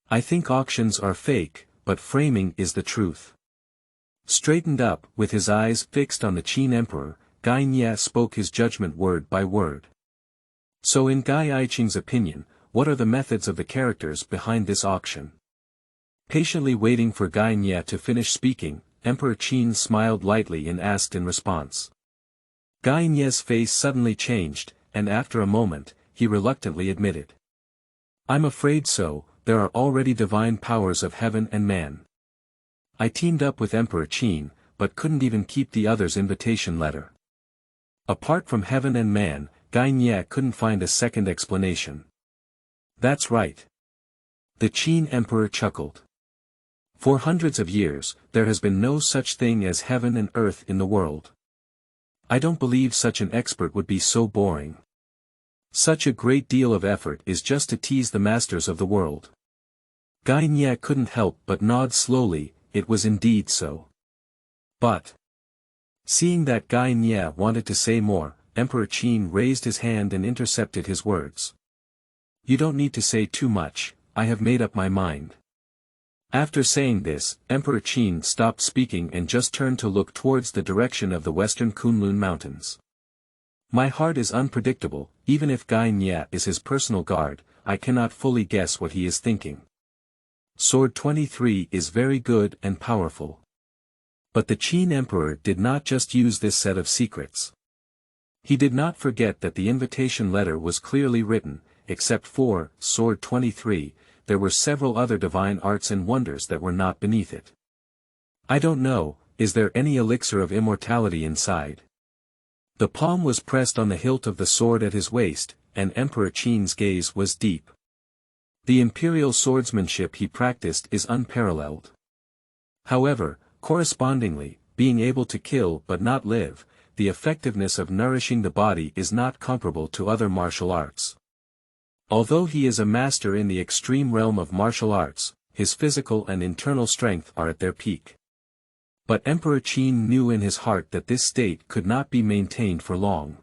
Speaker 1: I think auctions are fake, but framing is the truth. Straightened up, with his eyes fixed on the Qin Emperor, Xianxia spoke his judgment word by word. So in Gai Iching's opinion, what are the methods of the characters behind this auction? Patiently waiting for Xianxia to finish speaking, Emperor Qin smiled lightly and asked in response. Xianxia's face suddenly changed, and after a moment, he reluctantly admitted. I'm afraid so, there are already divine powers of heaven and man. I teamed up with Emperor Qin, but couldn't even keep the other's invitation letter. Apart from heaven and man, Xianxia couldn't find a second explanation. That's right. The Qin Emperor chuckled. For hundreds of years, there has been no such thing as heaven and earth in the world. I don't believe such an expert would be so boring. Such a great deal of effort is just to tease the masters of the world. Xianxia couldn't help but nod slowly, it was indeed so. But, seeing that Xianxia wanted to say more, Emperor Qin raised his hand and intercepted his words. You don't need to say too much, I have made up my mind. After saying this, Emperor Qin stopped speaking and just turned to look towards the direction of the western Kunlun Mountains. My heart is unpredictable, even if Xianxia is his personal guard, I cannot fully guess what he is thinking. Sword 23 is very good and powerful. But the Qin Emperor did not just use this set of secrets. He did not forget that the invitation letter was clearly written, except for Sword 23, there were several other divine arts and wonders that were not beneath it. I don't know, is there any elixir of immortality inside? The palm was pressed on the hilt of the sword at his waist, and Emperor Qin's gaze was deep. The imperial swordsmanship he practiced is unparalleled. However, correspondingly, being able to kill but not live, the effectiveness of nourishing the body is not comparable to other martial arts. Although he is a master in the extreme realm of martial arts, his physical and internal strength are at their peak. But Emperor Qin knew in his heart that this state could not be maintained for long.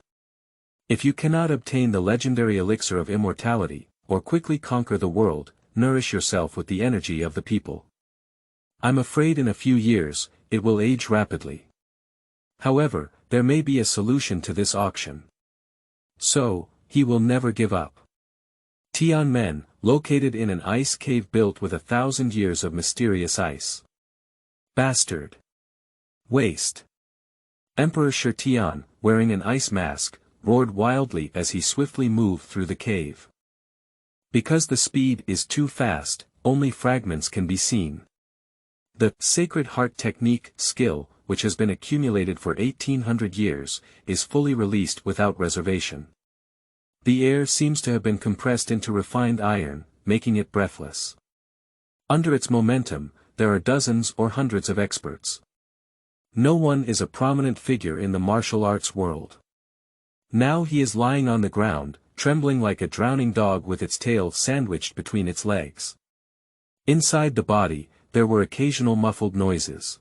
Speaker 1: If you cannot obtain the legendary elixir of immortality, or quickly conquer the world, nourish yourself with the energy of the people. I'm afraid in a few years, it will age rapidly. However, there may be a solution to this auction. So, he will never give up. Tianmen, located in an ice cave built with 1,000 years of mysterious ice. Bastard. Waste. Emperor Shi Tian, wearing an ice mask, roared wildly as he swiftly moved through the cave. Because the speed is too fast, only fragments can be seen. The Sacred Heart Technique skill, which has been accumulated for 1800 years, is fully released without reservation. The air seems to have been compressed into refined iron, making it breathless. Under its momentum, there are dozens or hundreds of experts. No one is a prominent figure in the martial arts world. Now he is lying on the ground, trembling like a drowning dog with its tail sandwiched between its legs. Inside the body, there were occasional muffled noises.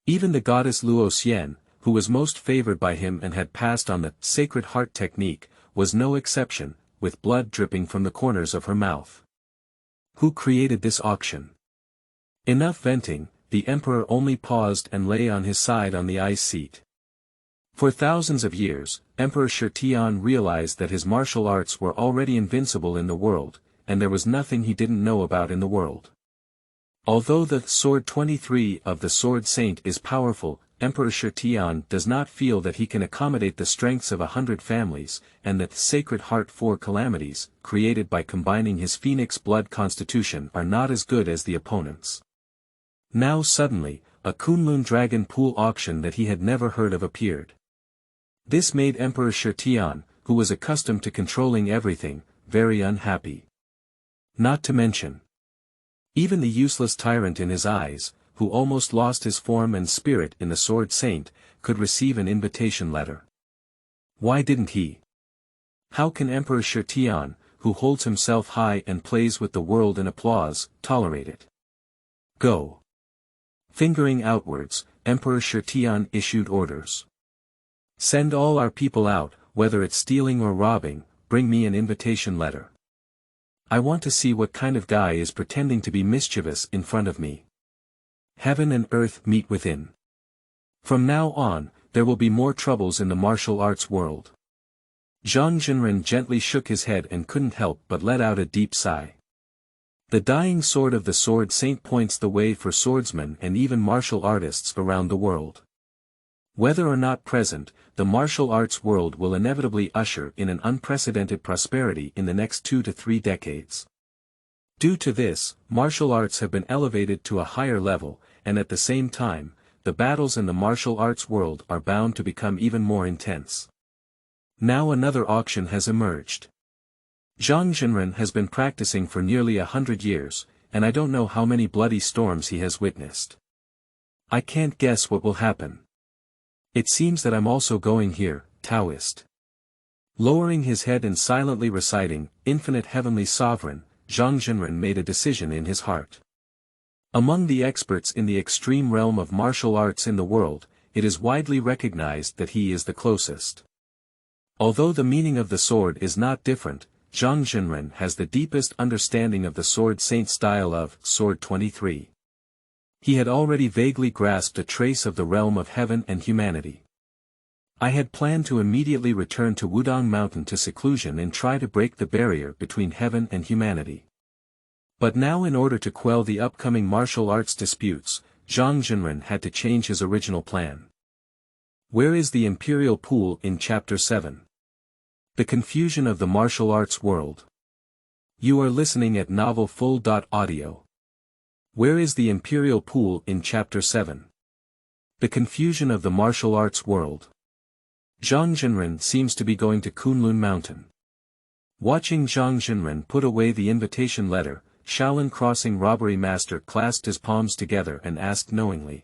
Speaker 1: Even the goddess Luo Xian, who was most favored by him and had passed on the Sacred Heart Technique, was no exception, with blood dripping from the corners of her mouth. Who created this auction? Enough venting, the emperor only paused and lay on his side on the ice seat. For thousands of years, Emperor Shi Tian realized that his martial arts were already invincible in the world, and there was nothing he didn't know about in the world. Although the Sword 23 of the Sword Saint is powerful, Emperor Shi Tian does not feel that he can accommodate the strengths of 100 families, and that the Sacred Heart 4 calamities, created by combining his phoenix blood constitution, are not as good as the opponents. Now suddenly, a Kunlun Dragon Pool auction that he had never heard of appeared. This made Emperor Shi Tian, who was accustomed to controlling everything, very unhappy. Not to mention, even the useless tyrant in his eyes, who almost lost his form and spirit in the Sword Saint, could receive an invitation letter. Why didn't he? How can Emperor Shi Tian, who holds himself high and plays with the world in applause, tolerate it? Go. Fingering outwards, Emperor Shi Tian issued orders. Send all our people out, whether it's stealing or robbing, bring me an invitation letter. I want to see what kind of guy is pretending to be mischievous in front of me. Heaven and earth meet within. From now on, there will be more troubles in the martial arts world. Zhang Jinren gently shook his head and couldn't help but let out a deep sigh. The dying sword of the Sword Saint points the way for swordsmen and even martial artists around the world. Whether or not present, the martial arts world will inevitably usher in an unprecedented prosperity in the next 2 to 3 decades. Due to this, martial arts have been elevated to a higher level, and at the same time, the battles in the martial arts world are bound to become even more intense. Now another auction has emerged. Zhang Jinren has been practicing for nearly 100 years, and I don't know how many bloody storms he has witnessed. I can't guess what will happen. It seems that I'm also going here, Taoist. Lowering his head and silently reciting, Infinite Heavenly Sovereign, Zhang Jinren made a decision in his heart. Among the experts in the extreme realm of martial arts in the world, it is widely recognized that he is the closest. Although the meaning of the sword is not different, Zhang Jinren has the deepest understanding of the Sword Saint style of Sword 23. He had already vaguely grasped a trace of the realm of heaven and humanity. I had planned to immediately return to Wudong Mountain to seclusion and try to break the barrier between heaven and humanity. But now in order to quell the upcoming martial arts disputes, Zhang Jinren had to change his original plan. Where is the Imperial Pool in Chapter 7? The confusion of the martial arts world. You are listening at novelfull.audio. Where is the Imperial Pool in Chapter 7? The confusion of the martial arts world. Zhang Jinren seems to be going to Kunlun Mountain. Watching Zhang Jinren put away the invitation letter, Shaolin Crossing Robbery Master clasped his palms together and asked knowingly.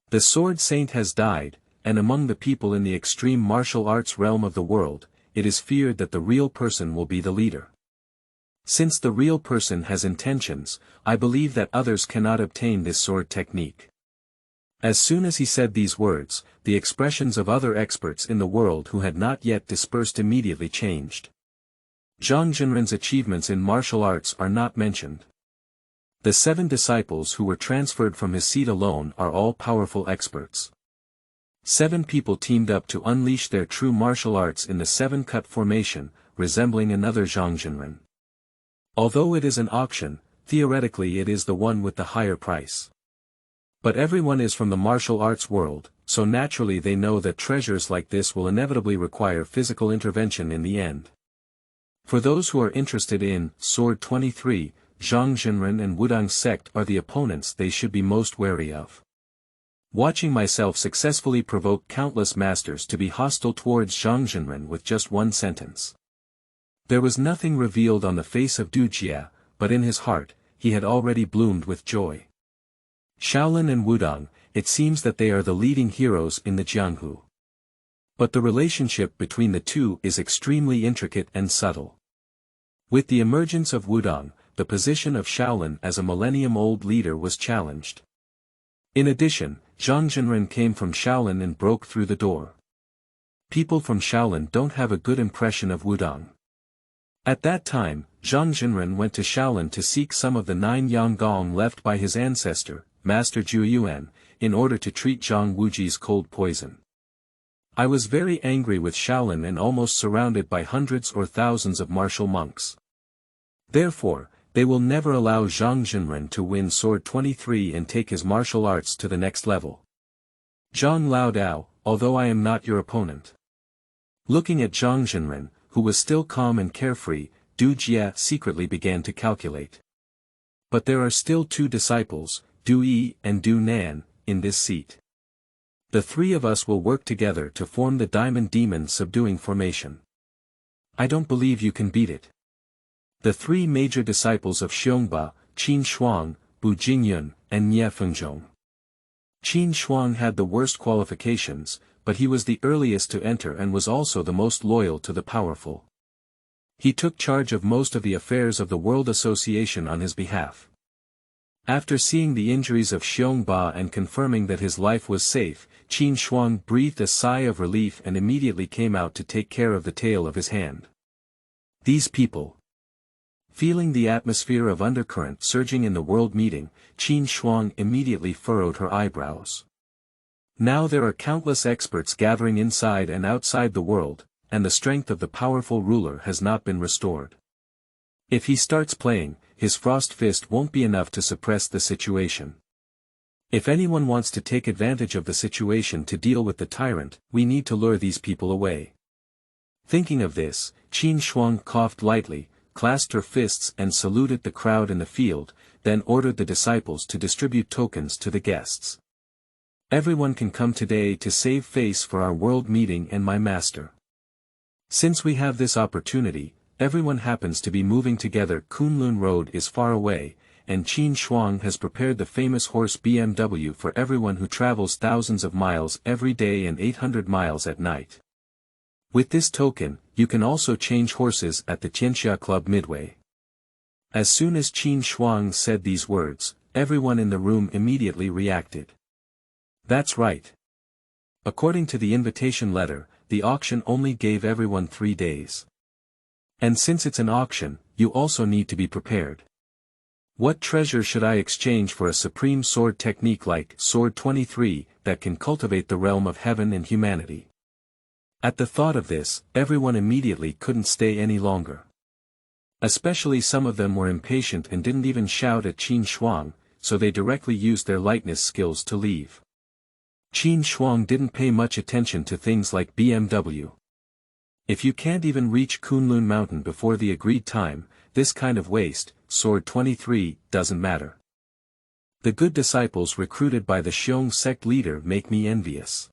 Speaker 1: The Sword Saint has died, and among the people in the extreme martial arts realm of the world, it is feared that the real person will be the leader. Since the real person has intentions, I believe that others cannot obtain this sword technique. As soon as he said these words, the expressions of other experts in the world who had not yet dispersed immediately changed. Zhang Jinren's achievements in martial arts are not mentioned. The 7 disciples who were transferred from his seat alone are all powerful experts. 7 people teamed up to unleash their true martial arts in the 7-cut formation, resembling another Zhangzhenren. Although it is an auction, theoretically it is the one with the higher price. But everyone is from the martial arts world, so naturally they know that treasures like this will inevitably require physical intervention in the end. For those who are interested in Sword 23, Zhangzhenren and Wudang sect are the opponents they should be most wary of. Watching myself successfully provoke countless masters to be hostile towards Zhangzhenren with just one sentence. There was nothing revealed on the face of Wuxia, but in his heart, he had already bloomed with joy. Shaolin and Wudang, it seems that they are the leading heroes in the Jianghu. But the relationship between the two is extremely intricate and subtle. With the emergence of Wudang, the position of Shaolin as a millennium-old leader was challenged. In addition, Zhangzhenren came from Shaolin and broke through the door. People from Shaolin don't have a good impression of Wudang. At that time, Zhangzhenren went to Shaolin to seek some of the 9 Yanggong left by his ancestor, Master Zhu, in order to treat Zhang Wuji's cold poison. I was very angry with Shaolin and almost surrounded by hundreds or thousands of martial monks. Therefore, they will never allow Zhangzhenren to win Sword 23 and take his martial arts to the next level. Zhang Laodao, although I am not your opponent. Looking at Zhangzhenren, who was still calm and carefree, Du Jie secretly began to calculate. But there are still 2 disciples, Du Yi and Du Nan, in this seat. The 3 of us will work together to form the Diamond Demon subduing formation. I don't believe you can beat it. The 3 major disciples of Xiongba, Qin Shuang, Bu Jingyun, and Nie Fengzhong. Qin Shuang had the worst qualifications, but he was the earliest to enter and was also the most loyal to the powerful. He took charge of most of the affairs of the World Association on his behalf. After seeing the injuries of Xiongba and confirming that his life was safe, Qin Shuang breathed a sigh of relief and immediately came out to take care of the tail of his hand. These people. Feeling the atmosphere of undercurrent surging in the world meeting, Qin Shuang immediately furrowed her eyebrows. Now there are countless experts gathering inside and outside the world, and the strength of the powerful ruler has not been restored. If he starts playing, his frost fist won't be enough to suppress the situation. If anyone wants to take advantage of the situation to deal with the tyrant, we need to lure these people away. Thinking of this, Qin Shuang coughed lightly, clasped her fists and saluted the crowd in the field, then ordered the disciples to distribute tokens to the guests. Everyone can come today to save face for our world meeting and my master. Since we have this opportunity, everyone happens to be moving together. Kunlun Road is far away, and Qin Shuang has prepared the famous horse BMW for everyone who travels thousands of miles every day and 800 miles at night. With this token, you can also change horses at the Xianxia Club midway. As soon as Qin Shuang said these words, everyone in the room immediately reacted. That's right. According to the invitation letter, the auction only gave everyone 3 days. And since it's an auction, you also need to be prepared. What treasure should I exchange for a supreme sword technique like Sword 23 that can cultivate the realm of heaven and humanity? At the thought of this, everyone immediately couldn't stay any longer. Especially some of them were impatient and didn't even shout at Qin Shuang, so they directly used their lightness skills to leave. Qin Shuang didn't pay much attention to things like BMW. If you can't even reach Kunlun Mountain before the agreed time, this kind of waste, Sword 23, doesn't matter. The good disciples recruited by the Xiong sect leader make me envious.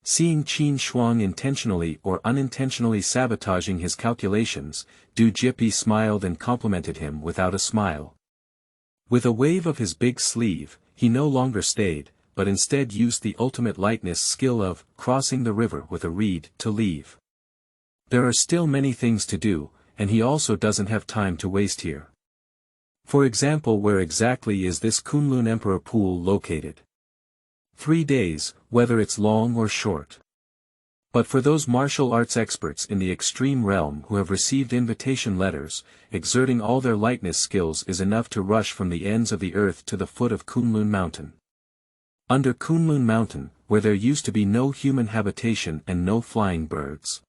Speaker 1: Seeing Qin Shuang intentionally or unintentionally sabotaging his calculations, Du Jipi smiled and complimented him without a smile. With a wave of his big sleeve, he no longer stayed, but instead used the ultimate lightness skill of crossing the river with a reed to leave. There are still many things to do, and he also doesn't have time to waste here. For example, where exactly is this Kunlun Emperor Pool located? 3 days, whether it's long or short. But for those martial arts experts in the extreme realm who have received invitation letters, exerting all their lightness skills is enough to rush from the ends of the earth to the foot of Kunlun Mountain. Under Kunlun Mountain, where there used to be no human habitation and no flying birds.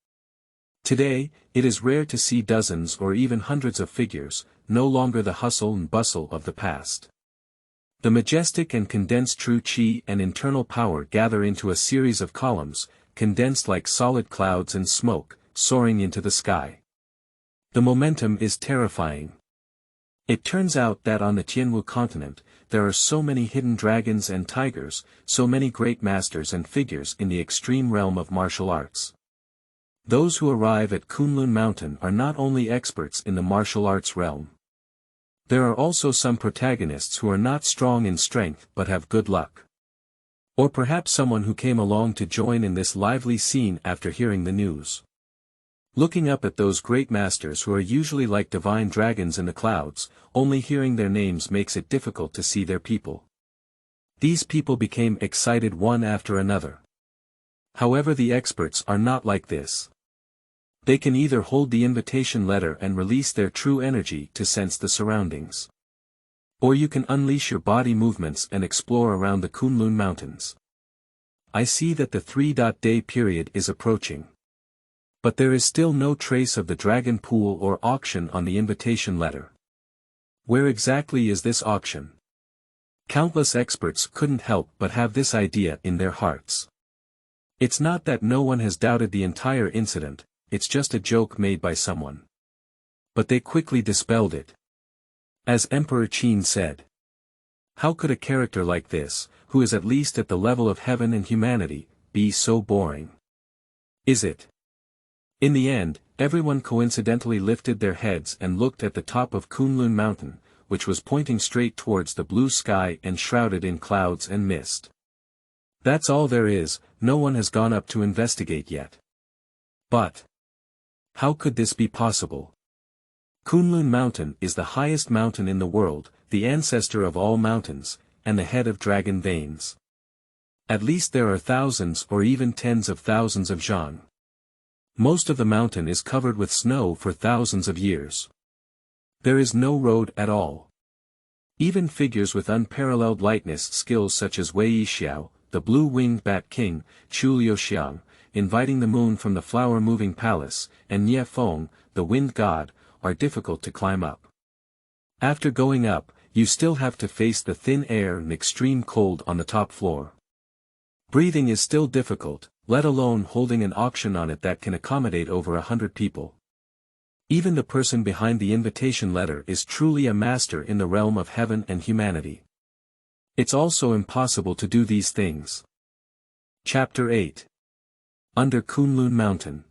Speaker 1: Today, it is rare to see dozens or even hundreds of figures, no longer the hustle and bustle of the past. The majestic and condensed true chi and internal power gather into a series of columns, condensed like solid clouds and smoke, soaring into the sky. The momentum is terrifying. It turns out that on the Jianghu continent, there are so many hidden dragons and tigers, so many great masters and figures in the extreme realm of martial arts. Those who arrive at Kunlun Mountain are not only experts in the martial arts realm. There are also some protagonists who are not strong in strength but have good luck. Or perhaps someone who came along to join in this lively scene after hearing the news. Looking up at those great masters who are usually like divine dragons in the clouds, only hearing their names makes it difficult to see their people. These people became excited one after another. However, the experts are not like this. They can either hold the invitation letter and release their true energy to sense the surroundings. Or you can unleash your body movements and explore around the Kunlun Mountains. I see that the 3-day period is approaching. But there is still no trace of the dragon pool or auction on the invitation letter. Where exactly is this auction? Countless experts couldn't help but have this idea in their hearts. It's not that no one has doubted the entire incident, it's just a joke made by someone. But they quickly dispelled it. As Emperor Qin said, how could a character like this, who is at least at the level of heaven and humanity, be so boring? Is it? In the end, everyone coincidentally lifted their heads and looked at the top of Kunlun Mountain, which was pointing straight towards the blue sky and shrouded in clouds and mist. That's all there is, no one has gone up to investigate yet. But how could this be possible? Kunlun Mountain is the highest mountain in the world, the ancestor of all mountains, and the head of dragon veins. At least there are thousands or even tens of thousands of zhang. Most of the mountain is covered with snow for thousands of years. There is no road at all. Even figures with unparalleled lightness skills such as Wei Xiao, the blue-winged bat king, Xiong, inviting the moon from the flower-moving palace, and Nie Feng, the wind god, are difficult to climb up. After going up, you still have to face the thin air and extreme cold on the top floor. Breathing is still difficult, let alone holding an auction on it that can accommodate over 100 people. Even the person behind the invitation letter is truly a master in the realm of heaven and humanity. It's also impossible to do these things. Chapter 8. Under Kunlun Mountain.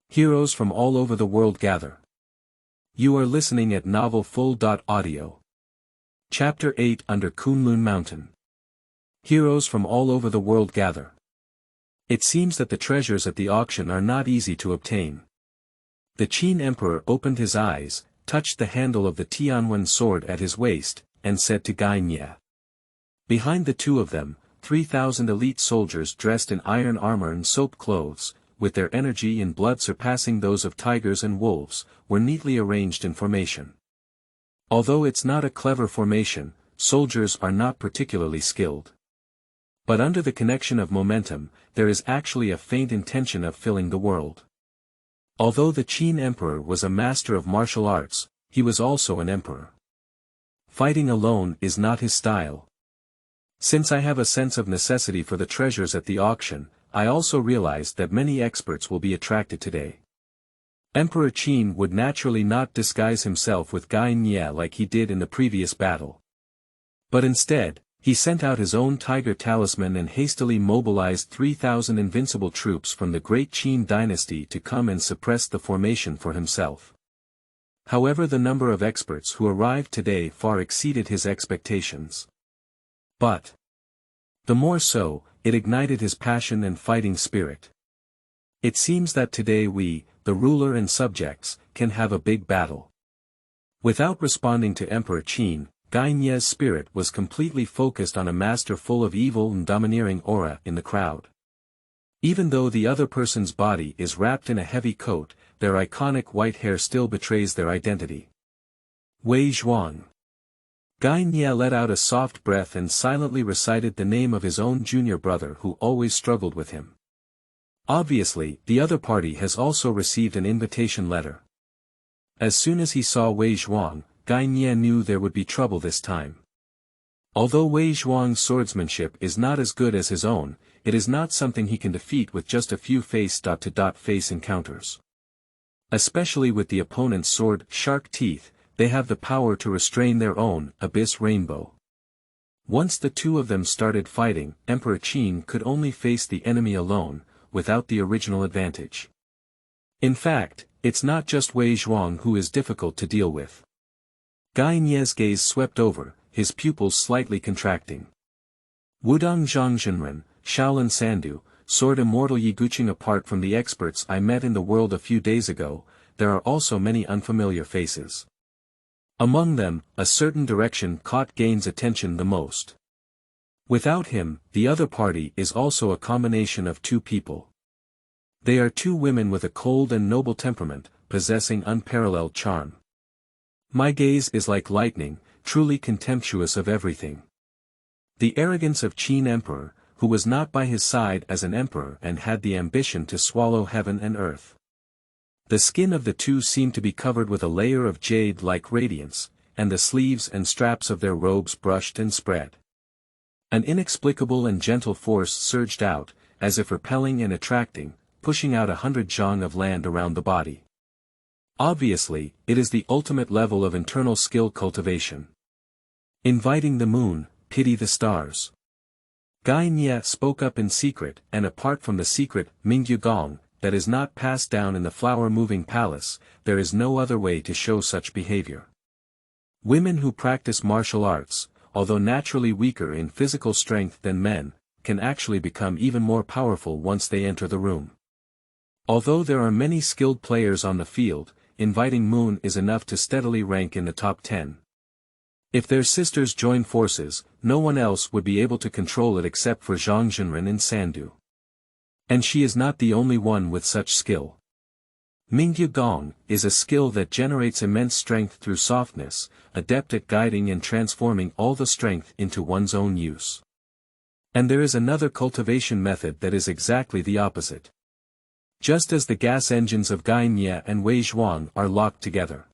Speaker 1: Heroes from all over the world gather. You are listening at novelfull.audio. Chapter 8. Under Kunlun Mountain. Heroes from all over the world gather. It seems that the treasures at the auction are not easy to obtain. The Qin Emperor opened his eyes, touched the handle of the Tianwen sword at his waist, and said to Xianxia. Behind the two of them, 3,000 elite soldiers dressed in iron armor and soap clothes, with their energy and blood surpassing those of tigers and wolves, were neatly arranged in formation. Although it's not a clever formation, soldiers are not particularly skilled. But under the connection of momentum, there is actually a faint intention of filling the world. Although the Qin Emperor was a master of martial arts, he was also an emperor. Fighting alone is not his style. Since I have a sense of necessity for the treasures at the auction, I also realized that many experts will be attracted today. Emperor Qin would naturally not disguise himself with Xianxia like he did in the previous battle. But instead, he sent out his own tiger talisman and hastily mobilized 3,000 invincible troops from the great Qin dynasty to come and suppress the formation for himself. However, the number of experts who arrived today far exceeded his expectations. But the more so, it ignited his passion and fighting spirit. It seems that today we, the ruler and subjects, can have a big battle. Without responding to Emperor Qin, Xianxia's spirit was completely focused on a master full of evil and domineering aura in the crowd. Even though the other person's body is wrapped in a heavy coat, their iconic white hair still betrays their identity. Wei Zhuang. Guy Nye let out a soft breath and silently recited the name of his own junior brother who always struggled with him. Obviously, the other party has also received an invitation letter. As soon as he saw Wei Zhuang, Guy Nye knew there would be trouble this time. Although Wei Zhuang's swordsmanship is not as good as his own, it is not something he can defeat with just a few face-to-face encounters. Especially with the opponent's sword shark teeth, they have the power to restrain their own abyss rainbow. Once the two of them started fighting, Emperor Qin could only face the enemy alone, without the original advantage. In fact, it's not just Wei Zhuang who is difficult to deal with. Guy Nye's gaze swept over, his pupils slightly contracting. Wudong Zhangzhenren, Shaolin Sandu, Sword Immortal Yiguqing. Apart from the experts I met in the world a few days ago, there are also many unfamiliar faces. Among them, a certain direction caught Gain's attention the most. Without him, the other party is also a combination of two people. They are two women with a cold and noble temperament, possessing unparalleled charm. My gaze is like lightning, truly contemptuous of everything. The arrogance of Qin Emperor, who was not by his side as an emperor and had the ambition to swallow heaven and earth. The skin of the two seemed to be covered with a layer of jade-like radiance, and the sleeves and straps of their robes brushed and spread. An inexplicable and gentle force surged out, as if repelling and attracting, pushing out 100 zhang of land around the body. Obviously, it is the ultimate level of internal skill cultivation. Inviting the moon, pity the stars. Guy Nye spoke up in secret, and apart from the secret Mingyu Gong, that is not passed down in the flower-moving palace, there is no other way to show such behavior. Women who practice martial arts, although naturally weaker in physical strength than men, can actually become even more powerful once they enter the room. Although there are many skilled players on the field, inviting Moon is enough to steadily rank in the top 10. If their sisters join forces, no one else would be able to control it except for Zhangzhenren and Sandu. And she is not the only one with such skill. Mingyu Gong is a skill that generates immense strength through softness, adept at guiding and transforming all the strength into one's own use. And there is another cultivation method that is exactly the opposite. Just as the gas engines of Guy Nye and Wei Zhuang are locked together.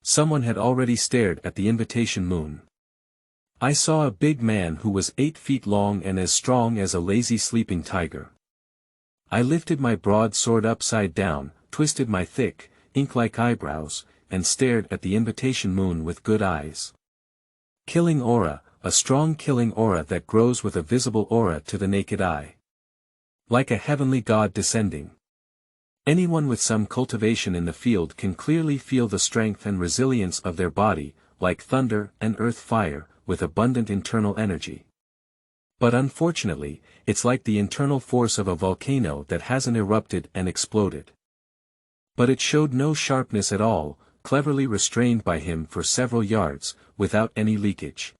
Speaker 1: Someone had already stared at the invitation moon. I saw a big man who was 8 feet long and as strong as a lazy sleeping tiger. I lifted my broad sword upside down, twisted my thick, ink-like eyebrows, and stared at the invitation moon with good eyes. Killing aura, a strong killing aura that grows with a visible aura to the naked eye. Like a heavenly god descending. Anyone with some cultivation in the field can clearly feel the strength and resilience of their body, like thunder and earth fire, with abundant internal energy. But unfortunately, it's like the internal force of a volcano that hasn't erupted and exploded. But it showed no sharpness at all, cleverly restrained by him for several yards, without any leakage.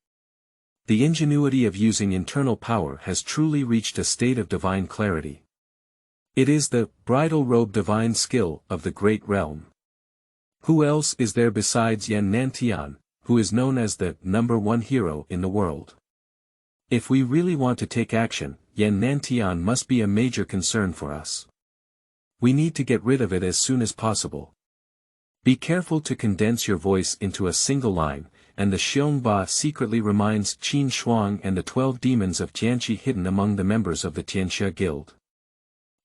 Speaker 1: The ingenuity of using internal power has truly reached a state of divine clarity. It is the bridal robe divine skill of the great realm. Who else is there besides Yan Nantian, who is known as the #1 hero in the world? If we really want to take action, Yan Nantian must be a major concern for us. We need to get rid of it as soon as possible. Be careful to condense your voice into a single line, and the Xiong Ba secretly reminds Qin Shuang and the 12 demons of Tianqi hidden among the members of the Xianxia guild.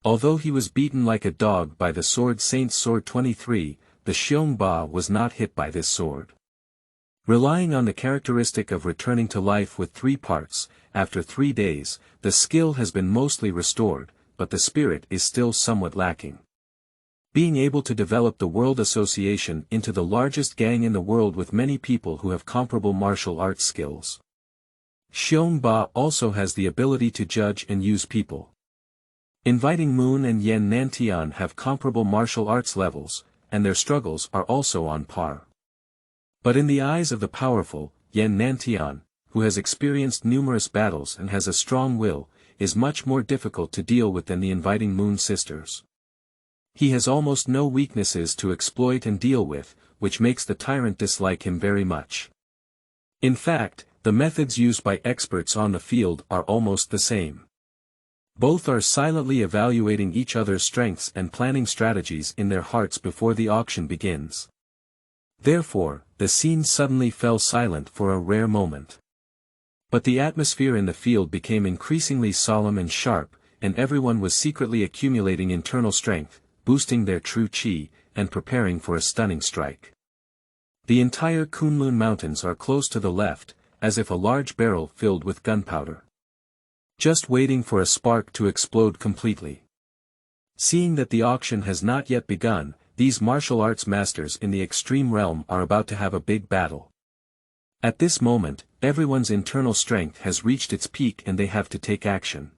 Speaker 1: Although he was beaten like a dog by the sword Saint's sword 23, the Xiong Ba was not hit by this sword. Relying on the characteristic of returning to life with 3 parts, after 3 days, the skill has been mostly restored, but the spirit is still somewhat lacking. Being able to develop the World Association into the largest gang in the world with many people who have comparable martial arts skills. Xiong Ba also has the ability to judge and use people. Inviting Moon and Yan Nantian have comparable martial arts levels, and their struggles are also on par. But in the eyes of the powerful, Yan Nantian, who has experienced numerous battles and has a strong will, is much more difficult to deal with than the inviting Moon sisters. He has almost no weaknesses to exploit and deal with, which makes the tyrant dislike him very much. In fact, the methods used by experts on the field are almost the same. Both are silently evaluating each other's strengths and planning strategies in their hearts before the auction begins. Therefore, the scene suddenly fell silent for a rare moment. But the atmosphere in the field became increasingly solemn and sharp, and everyone was secretly accumulating internal strength, boosting their true chi, and preparing for a stunning strike. The entire Kunlun Mountains are close to the left, as if a large barrel filled with gunpowder. Just waiting for a spark to explode completely. Seeing that the auction has not yet begun, these martial arts masters in the extreme realm are about to have a big battle. At this moment, everyone's internal strength has reached its peak and they have to take action.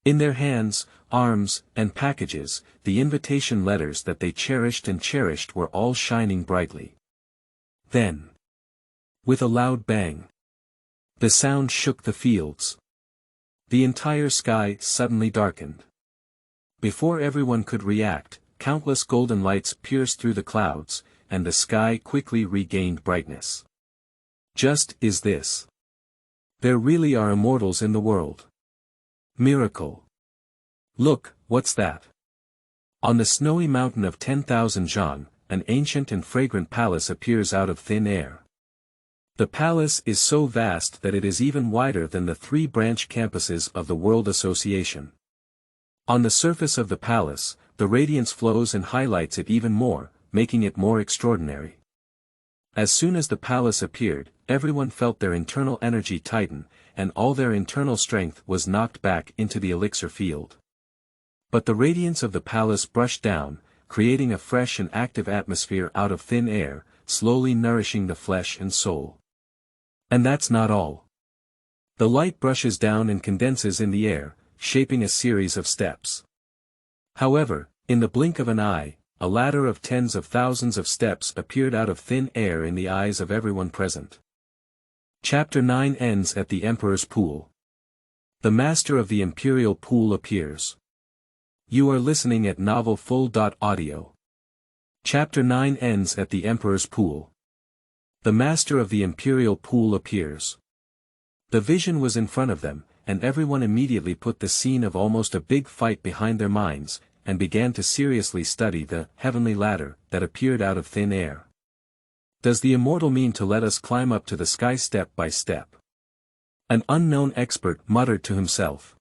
Speaker 1: In their hands, arms, and packages, the invitation letters that they cherished were all shining brightly. Then, with a loud bang, the sound shook the fields. The entire sky suddenly darkened. Before everyone could react, countless golden lights pierced through the clouds, and the sky quickly regained brightness. Just is this. There really are immortals in the world. Miracle. Look, what's that? On the snowy mountain of 10,000 Xiong, an ancient and fragrant palace appears out of thin air. The palace is so vast that it is even wider than the 3 branch campuses of the World Association. On the surface of the palace, the radiance flows and highlights it even more, making it more extraordinary. As soon as the palace appeared, everyone felt their internal energy tighten, and all their internal strength was knocked back into the elixir field. But the radiance of the palace brushed down, creating a fresh and active atmosphere out of thin air, slowly nourishing the flesh and soul. And that's not all. The light brushes down and condenses in the air, shaping a series of steps. However, in the blink of an eye, a ladder of tens of thousands of steps appeared out of thin air in the eyes of everyone present. Chapter 9 ends at the Emperor's Pool. The Master of the Imperial Pool appears. You are listening at novelfull.audio. Chapter 9 ends at the Emperor's Pool. The Master of the Imperial Pool appears. The vision was in front of them, and everyone immediately put the scene of almost a big fight behind their minds, and began to seriously study the heavenly ladder that appeared out of thin air. Does the immortal mean to let us climb up to the sky step by step? An unknown expert muttered to himself.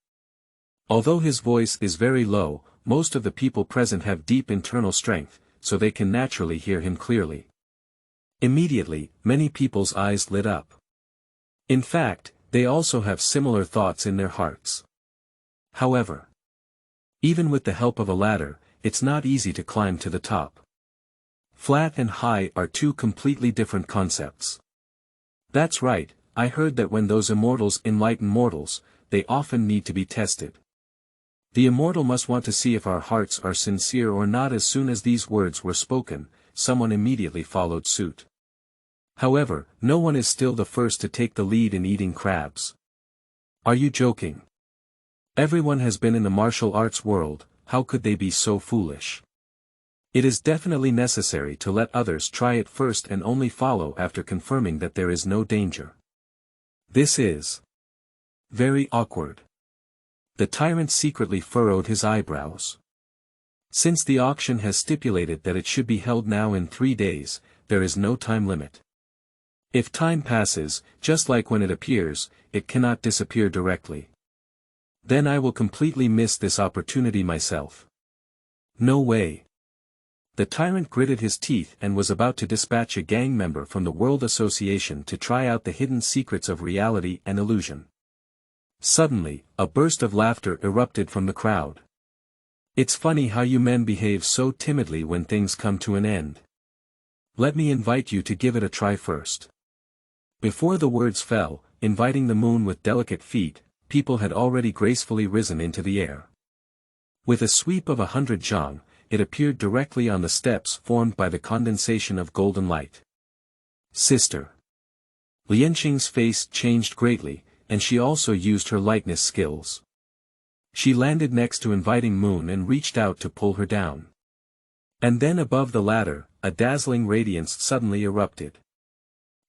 Speaker 1: Although his voice is very low, most of the people present have deep internal strength, so they can naturally hear him clearly. Immediately, many people's eyes lit up. In fact, they also have similar thoughts in their hearts. However, even with the help of a ladder, it's not easy to climb to the top. Flat and high are 2 completely different concepts. That's right, I heard that when those immortals enlighten mortals, they often need to be tested. The immortal must want to see if our hearts are sincere or not. As soon as these words were spoken, someone immediately followed suit. However, no one is still the first to take the lead in eating crabs. Are you joking? Everyone has been in the martial arts world, how could they be so foolish? It is definitely necessary to let others try it first and only follow after confirming that there is no danger. This is very awkward. The tyrant secretly furrowed his eyebrows. Since the auction has stipulated that it should be held now in 3 days, there is no time limit. If time passes, just like when it appears, it cannot disappear directly. Then I will completely miss this opportunity myself. No way. The tyrant gritted his teeth and was about to dispatch a gang member from the World Association to try out the hidden secrets of reality and illusion. Suddenly, a burst of laughter erupted from the crowd. It's funny how you men behave so timidly when things come to an end. Let me invite you to give it a try first. Before the words fell, inviting the moon with delicate feet, people had already gracefully risen into the air. With a sweep of 100 Xiong, it appeared directly on the steps formed by the condensation of golden light. Sister. Lianqing's face changed greatly, and she also used her lightness skills. She landed next to inviting moon and reached out to pull her down. And then above the ladder, a dazzling radiance suddenly erupted.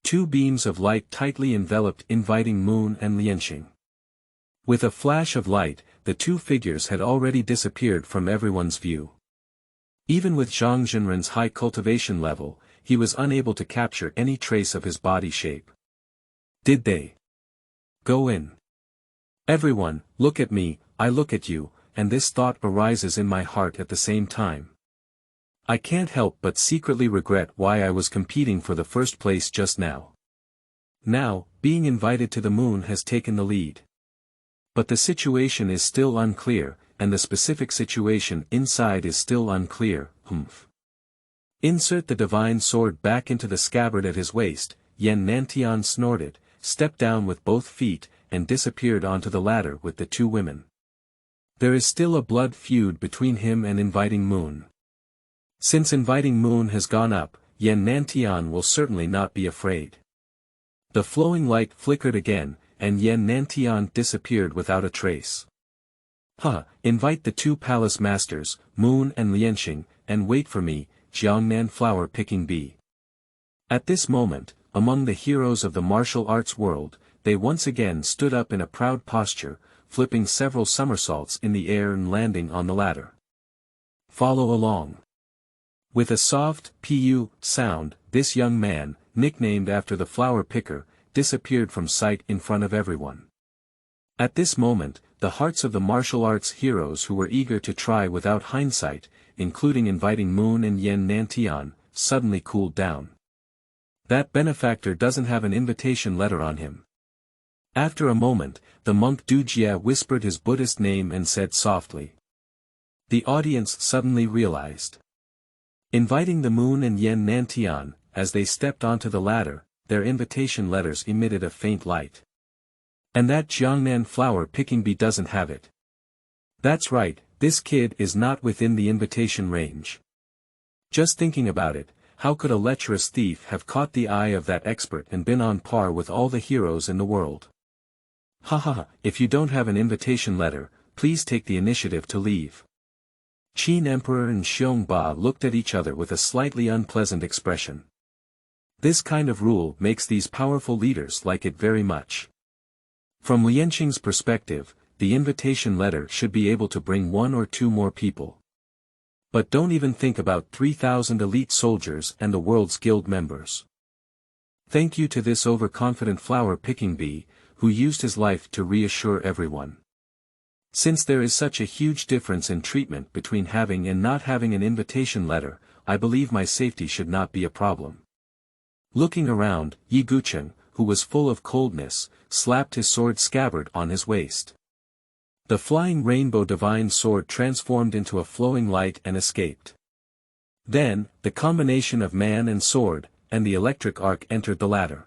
Speaker 1: Two beams of light tightly enveloped inviting Moon and Lianxing. With a flash of light, the two figures had already disappeared from everyone's view. Even with Zhang Zhenren's high cultivation level, he was unable to capture any trace of his body shape. Did they go in? Everyone, look at me, I look at you, and this thought arises in my heart at the same time. I can't help but secretly regret why I was competing for the first place just now. Now, being invited to the moon has taken the lead. But the situation is still unclear, and the specific situation inside is still unclear. Insert the divine sword back into the scabbard at his waist. Yen Nantian snorted, stepped down with both feet, and disappeared onto the ladder with the two women. There is still a blood feud between him and Inviting Moon. Since Inviting Moon has gone up, Yen Nantian will certainly not be afraid. The flowing light flickered again, and Yen Nantian disappeared without a trace. Invite the two palace masters, Moon and Lianxing, and wait for me, Jiangnan flower picking bee. At this moment, among the heroes of the martial arts world, they once again stood up in a proud posture, flipping several somersaults in the air and landing on the ladder. Follow along. With a soft pu sound, this young man, nicknamed after the flower picker, disappeared from sight in front of everyone. At this moment, the hearts of the martial arts heroes who were eager to try without hindsight, including Inviting Moon and Yen Nantian, suddenly cooled down. That benefactor doesn't have an invitation letter on him. After a moment, the monk Dujia whispered his Buddhist name and said softly. The audience suddenly realized. Inviting the Moon and Yen Nantian, as they stepped onto the ladder, their invitation letters emitted a faint light. And that Jiangnan flower picking bee doesn't have it. That's right, this kid is not within the invitation range. Just thinking about it, how could a lecherous thief have caught the eye of that expert and been on par with all the heroes in the world? If you don't have an invitation letter, please take the initiative to leave. Qin Emperor and Xiong Ba looked at each other with a slightly unpleasant expression. This kind of rule makes these powerful leaders like it very much. From Lianxing's perspective, the invitation letter should be able to bring one or two more people. But don't even think about 3,000 elite soldiers and the world's guild members. Thank you to this overconfident flower-picking bee, who used his life to reassure everyone. Since there is such a huge difference in treatment between having and not having an invitation letter, I believe my safety should not be a problem. Looking around, Yi Gucheng, who was full of coldness, slapped his sword scabbard on his waist. The flying rainbow divine sword transformed into a flowing light and escaped. Then, the combination of man and sword, and the electric arc entered the ladder.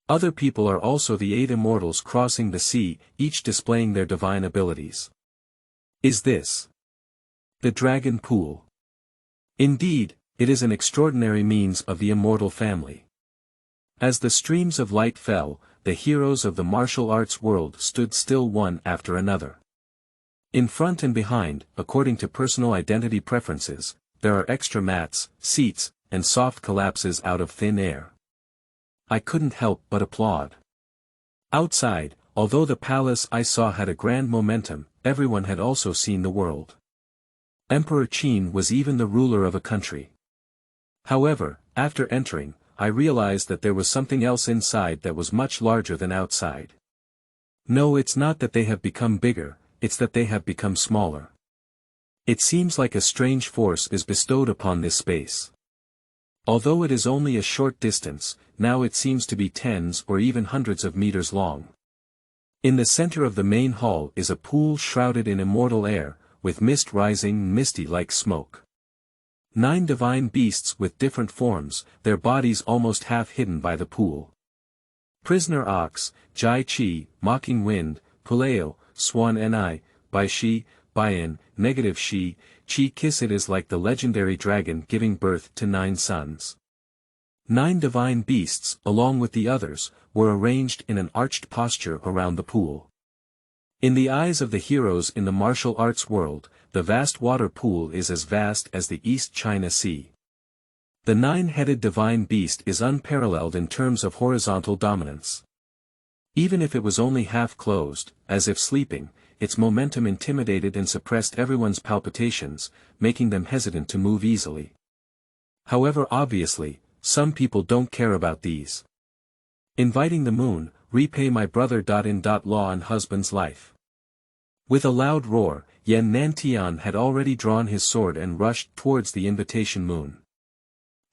Speaker 1: Other people are also the 8 immortals crossing the sea, each displaying their divine abilities. Is this the Dragon Pool? Indeed, it is an extraordinary means of the immortal family. As the streams of light fell, the heroes of the martial arts world stood still one after another. In front and behind, according to personal identity preferences, there are extra mats, seats, and soft collapses out of thin air. I couldn't help but applaud. Outside, although the palace I saw had a grand momentum, everyone had also seen the world. Emperor Qin was even the ruler of a country. However, after entering, I realized that there was something else inside that was much larger than outside. No, it's not that they have become bigger, it's that they have become smaller. It seems like a strange force is bestowed upon this space. Although it is only a short distance, now it seems to be tens or even hundreds of meters long. In the center of the main hall is a pool shrouded in immortal air, with mist rising misty like smoke. 9 divine beasts with different forms, their bodies almost half hidden by the pool. Prisoner Ox, Jai Chi, Mocking Wind, Puleo, Swan Ni, Bai Shi, Baian, Negative Shi, Chi Kiss. It is like the legendary dragon giving birth to 9 sons. 9 divine beasts, along with the others, were arranged in an arched posture around the pool. In the eyes of the heroes in the martial arts world, the vast water pool is as vast as the East China Sea. The nine-headed divine beast is unparalleled in terms of horizontal dominance. Even if it was only half closed, as if sleeping, its momentum intimidated and suppressed everyone's palpitations, making them hesitant to move easily. However, obviously, some people don't care about these. Inviting the moon, repay my brother. In law and husband's life. With a loud roar, Yen Nantian had already drawn his sword and rushed towards the invitation moon.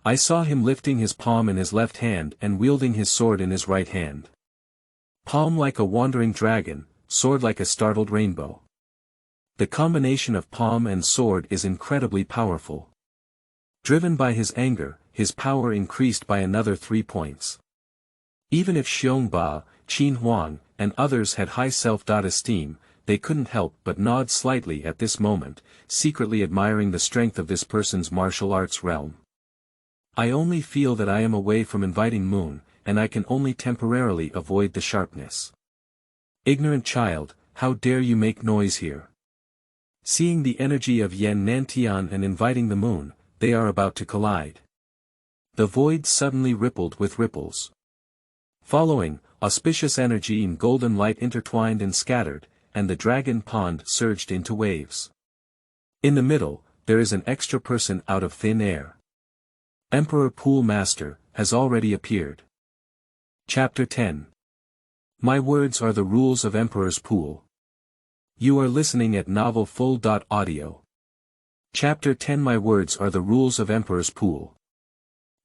Speaker 1: I saw him lifting his palm in his left hand and wielding his sword in his right hand. Palm like a wandering dragon, sword like a startled rainbow. The combination of palm and sword is incredibly powerful. Driven by his anger, his power increased by another 3 points. Even if Xiong Ba, Qin Huang, and others had high self-esteem, they couldn't help but nod slightly at this moment, secretly admiring the strength of this person's martial arts realm. I only feel that I am away from inviting moon, and I can only temporarily avoid the sharpness. Ignorant child, how dare you make noise here? Seeing the energy of Yen Nantian and inviting the moon, they are about to collide. The void suddenly rippled with ripples. Following, auspicious energy and golden light intertwined and scattered, and the dragon pond surged into waves. In the middle, there is an extra person out of thin air. Emperor Pool Master, has already appeared. Chapter 10. My words are the rules of Emperor's Pool. You are listening at novelfull.audio. Chapter 10. My words are the rules of Emperor's Pool.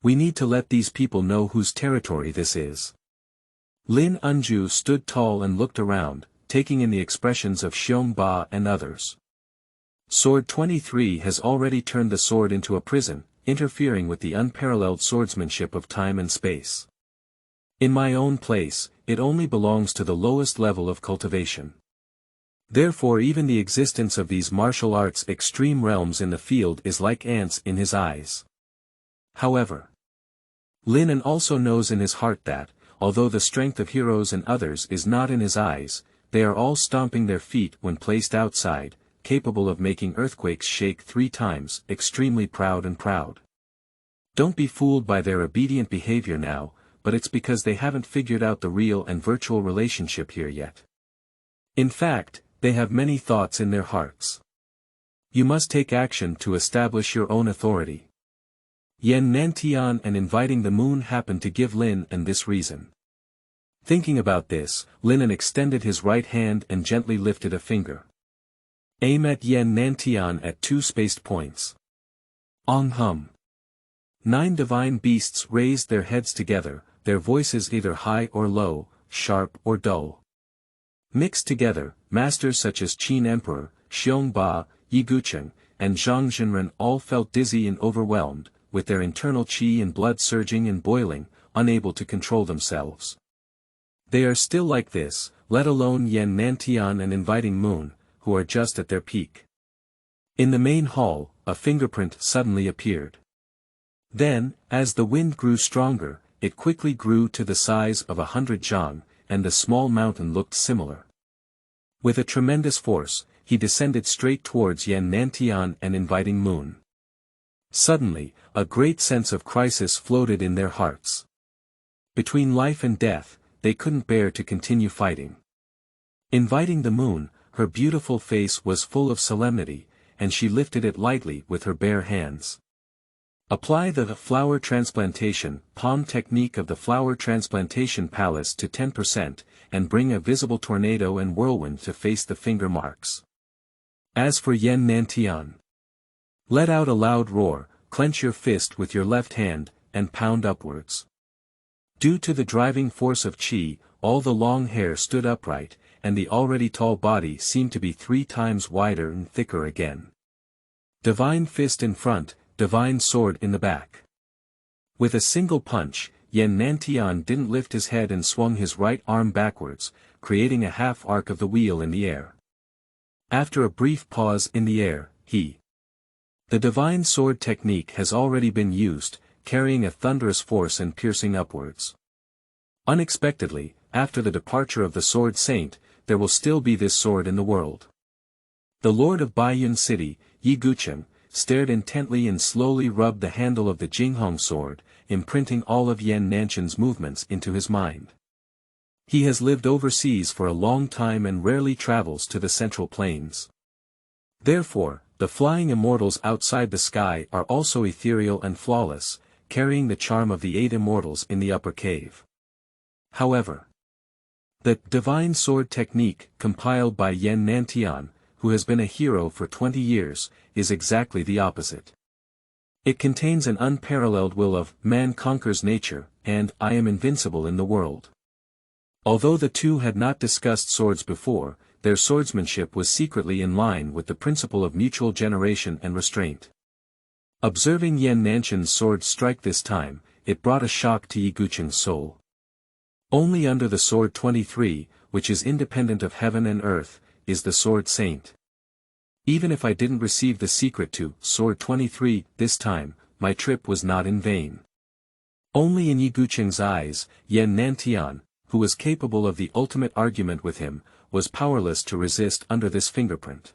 Speaker 1: We need to let these people know whose territory this is. Lin An stood tall and looked around, taking in the expressions of Xiong Ba and others. Sword 23 has already turned the sword into a prison, interfering with the unparalleled swordsmanship of time and space. In my own place, it only belongs to the lowest level of cultivation. Therefore even the existence of these martial arts extreme realms in the field is like ants in his eyes. However, Lin An also knows in his heart that, although the strength of heroes and others is not in his eyes, they are all stomping their feet when placed outside, capable of making earthquakes shake 3 times, extremely proud and proud. Don't be fooled by their obedient behavior now, but it's because they haven't figured out the real and virtual relationship here yet. In fact, they have many thoughts in their hearts. You must take action to establish your own authority. Yen Nantian and inviting the moon happened to give Lin An this reason. Thinking about this, Lin An extended his right hand and gently lifted a finger. Aim at Yen Nantian at 2 spaced points. Ong hum. 9 divine beasts raised their heads together, their voices either high or low, sharp or dull. Mixed together, masters such as Qin Emperor, Xiong Ba, Yi Gucheng, and Zhang Zhenren all felt dizzy and overwhelmed, with their internal qi and blood surging and boiling, unable to control themselves. They are still like this, let alone Yen Nantian and inviting moon, who are just at their peak. In the main hall, a fingerprint suddenly appeared. Then, as the wind grew stronger, it quickly grew to the size of 100 zhang, and the small mountain looked similar. With a tremendous force, he descended straight towards Yen Nantian and inviting moon. Suddenly, a great sense of crisis floated in their hearts. Between life and death, they couldn't bear to continue fighting. Inviting the moon, her beautiful face was full of solemnity, and she lifted it lightly with her bare hands. Apply the flower transplantation palm technique of the flower transplantation palace to 10%, and bring a visible tornado and whirlwind to face the finger marks. As for Yen Nantian, let out a loud roar, clench your fist with your left hand, and pound upwards. Due to the driving force of qi, all the long hair stood upright, and the already tall body seemed to be 3 times wider and thicker again. Divine fist in front, divine sword in the back. With a single punch, Yen Nantian didn't lift his head and swung his right arm backwards, creating a half arc of the wheel in the air. After a brief pause in the air, the divine sword technique has already been used, carrying a thunderous force and piercing upwards. Unexpectedly, after the departure of the sword saint, there will still be this sword in the world. The lord of Baiyun city, Yi Gucheng, stared intently and slowly rubbed the handle of the Jinghong sword, imprinting all of Yan Nanshan's movements into his mind. He has lived overseas for a long time and rarely travels to the Central Plains. Therefore, the flying immortals outside the sky are also ethereal and flawless, carrying the charm of the 8 immortals in the upper cave. However, the divine sword technique, compiled by Yan Nantian, who has been a hero for 20 years, is exactly the opposite. It contains an unparalleled will of man conquers nature, and I am invincible in the world. Although the two had not discussed swords before, their swordsmanship was secretly in line with the principle of mutual generation and restraint. Observing Yan Nanshan's sword strike this time, it brought a shock to Yi Guqing's soul. Only under the sword 23, which is independent of heaven and earth, is the sword saint. Even if I didn't receive the secret to sword 23 this time, my trip was not in vain. Only in Yi Guqing's eyes, Yan Nantian, who was capable of the ultimate argument with him, was powerless to resist under this fingerprint.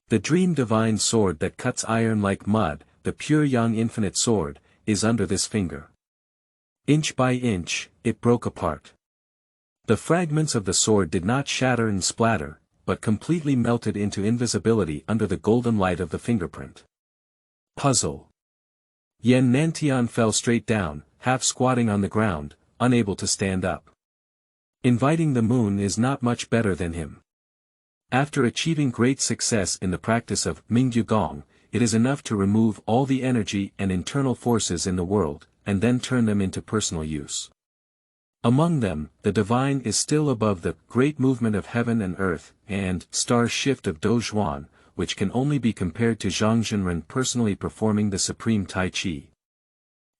Speaker 1: The dream divine sword that cuts iron like mud, the pure yang infinite sword, is under this finger. Inch by inch, it broke apart. The fragments of the sword did not shatter and splatter, but completely melted into invisibility under the golden light of the fingerprint. Puzzle. Yan Nantian fell straight down, half squatting on the ground, unable to stand up. Inviting the moon is not much better than him. After achieving great success in the practice of Mingyu Gong, it is enough to remove all the energy and internal forces in the world, and then turn them into personal use. Among them, the divine is still above the great movement of heaven and earth, and star shift of Do Zhuan, which can only be compared to Zhang Zhenren personally performing the supreme Tai Chi.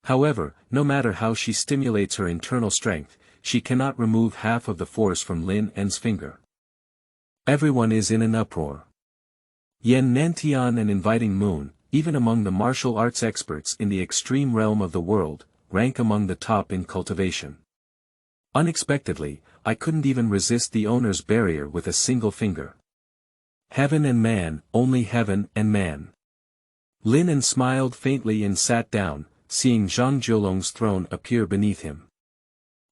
Speaker 1: However, no matter how she stimulates her internal strength, she cannot remove half of the force from Lin An's finger. Everyone is in an uproar. Yan Nantian and Inviting Moon, even among the martial arts experts in the extreme realm of the world, rank among the top in cultivation. Unexpectedly, I couldn't even resist the owner's barrier with a single finger. Heaven and man, only heaven and man. Lin An smiled faintly and sat down, seeing Zhang Jiulong's throne appear beneath him.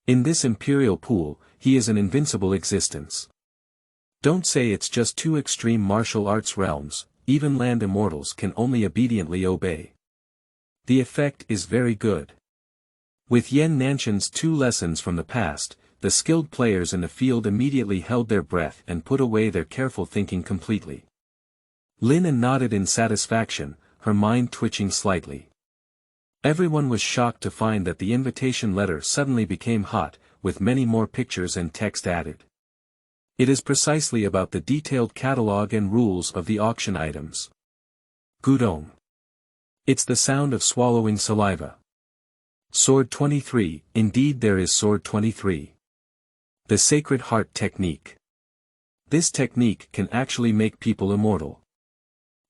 Speaker 1: In this Imperial Pool, he is an invincible existence. Don't say it's just two extreme martial arts realms, even land immortals can only obediently obey. The effect is very good. With Yan Nanshan's 2 lessons from the past, the skilled players in the field immediately held their breath and put away their careful thinking completely. Lin An nodded in satisfaction, her mind twitching slightly. Everyone was shocked to find that the invitation letter suddenly became hot, with many more pictures and text added. It is precisely about the detailed catalog and rules of the auction items. Gudong. It's the sound of swallowing saliva. Sword 23, indeed there is Sword 23. The Sacred Heart Technique. This technique can actually make people immortal.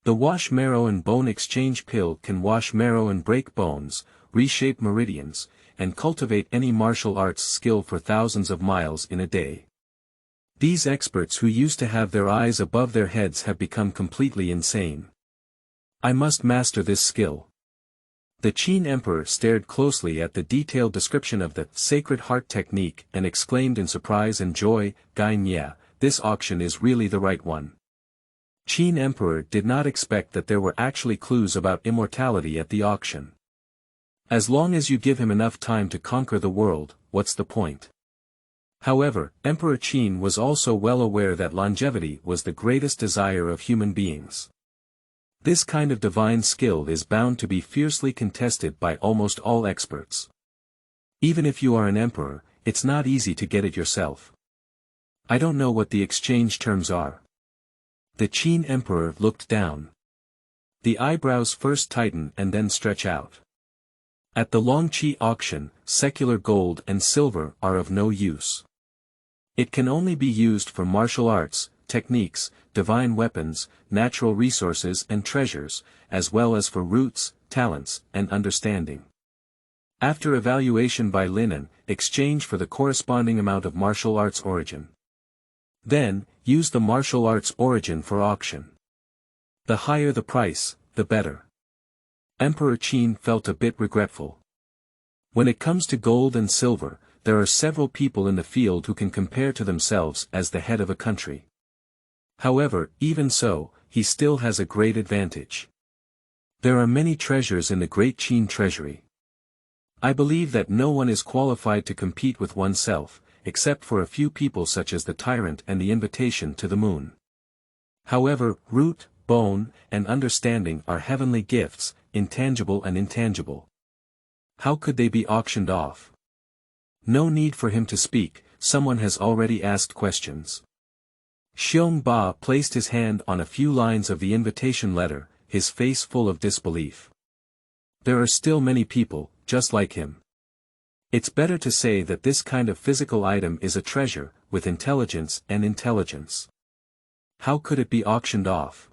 Speaker 1: The wash marrow and bone exchange pill can wash marrow and break bones, reshape meridians, and cultivate any martial arts skill for thousands of miles in a day. These experts who used to have their eyes above their heads have become completely insane. I must master this skill. The Qin Emperor stared closely at the detailed description of the Sacred Heart Technique and exclaimed in surprise and joy, "Gainye, this auction is really the right one." Qin Emperor did not expect that there were actually clues about immortality at the auction. As long as you give him enough time to conquer the world, what's the point? However, Emperor Qin was also well aware that longevity was the greatest desire of human beings. This kind of divine skill is bound to be fiercely contested by almost all experts. Even if you are an emperor, it's not easy to get it yourself. I don't know what the exchange terms are. The Qin Emperor looked down. The eyebrows first tighten and then stretch out. At the Longqi auction, secular gold and silver are of no use. It can only be used for martial arts, techniques, divine weapons, natural resources and treasures, as well as for roots, talents, and understanding. After evaluation by Lin An, exchange for the corresponding amount of martial arts origin. Then, use the martial arts origin for auction. The higher the price, the better. Emperor Qin felt a bit regretful. When it comes to gold and silver, there are several people in the field who can compare to themselves as the head of a country. However, even so, he still has a great advantage. There are many treasures in the great Qin treasury. I believe that no one is qualified to compete with oneself, except for a few people such as the tyrant and the invitation to the moon. However, root, bone, and understanding are heavenly gifts, intangible and intangible. How could they be auctioned off? No need for him to speak, someone has already asked questions. Xiong Ba placed his hand on a few lines of the invitation letter, his face full of disbelief. There are still many people, just like him. It's better to say that this kind of physical item is a treasure, with intelligence and intelligence. How could it be auctioned off?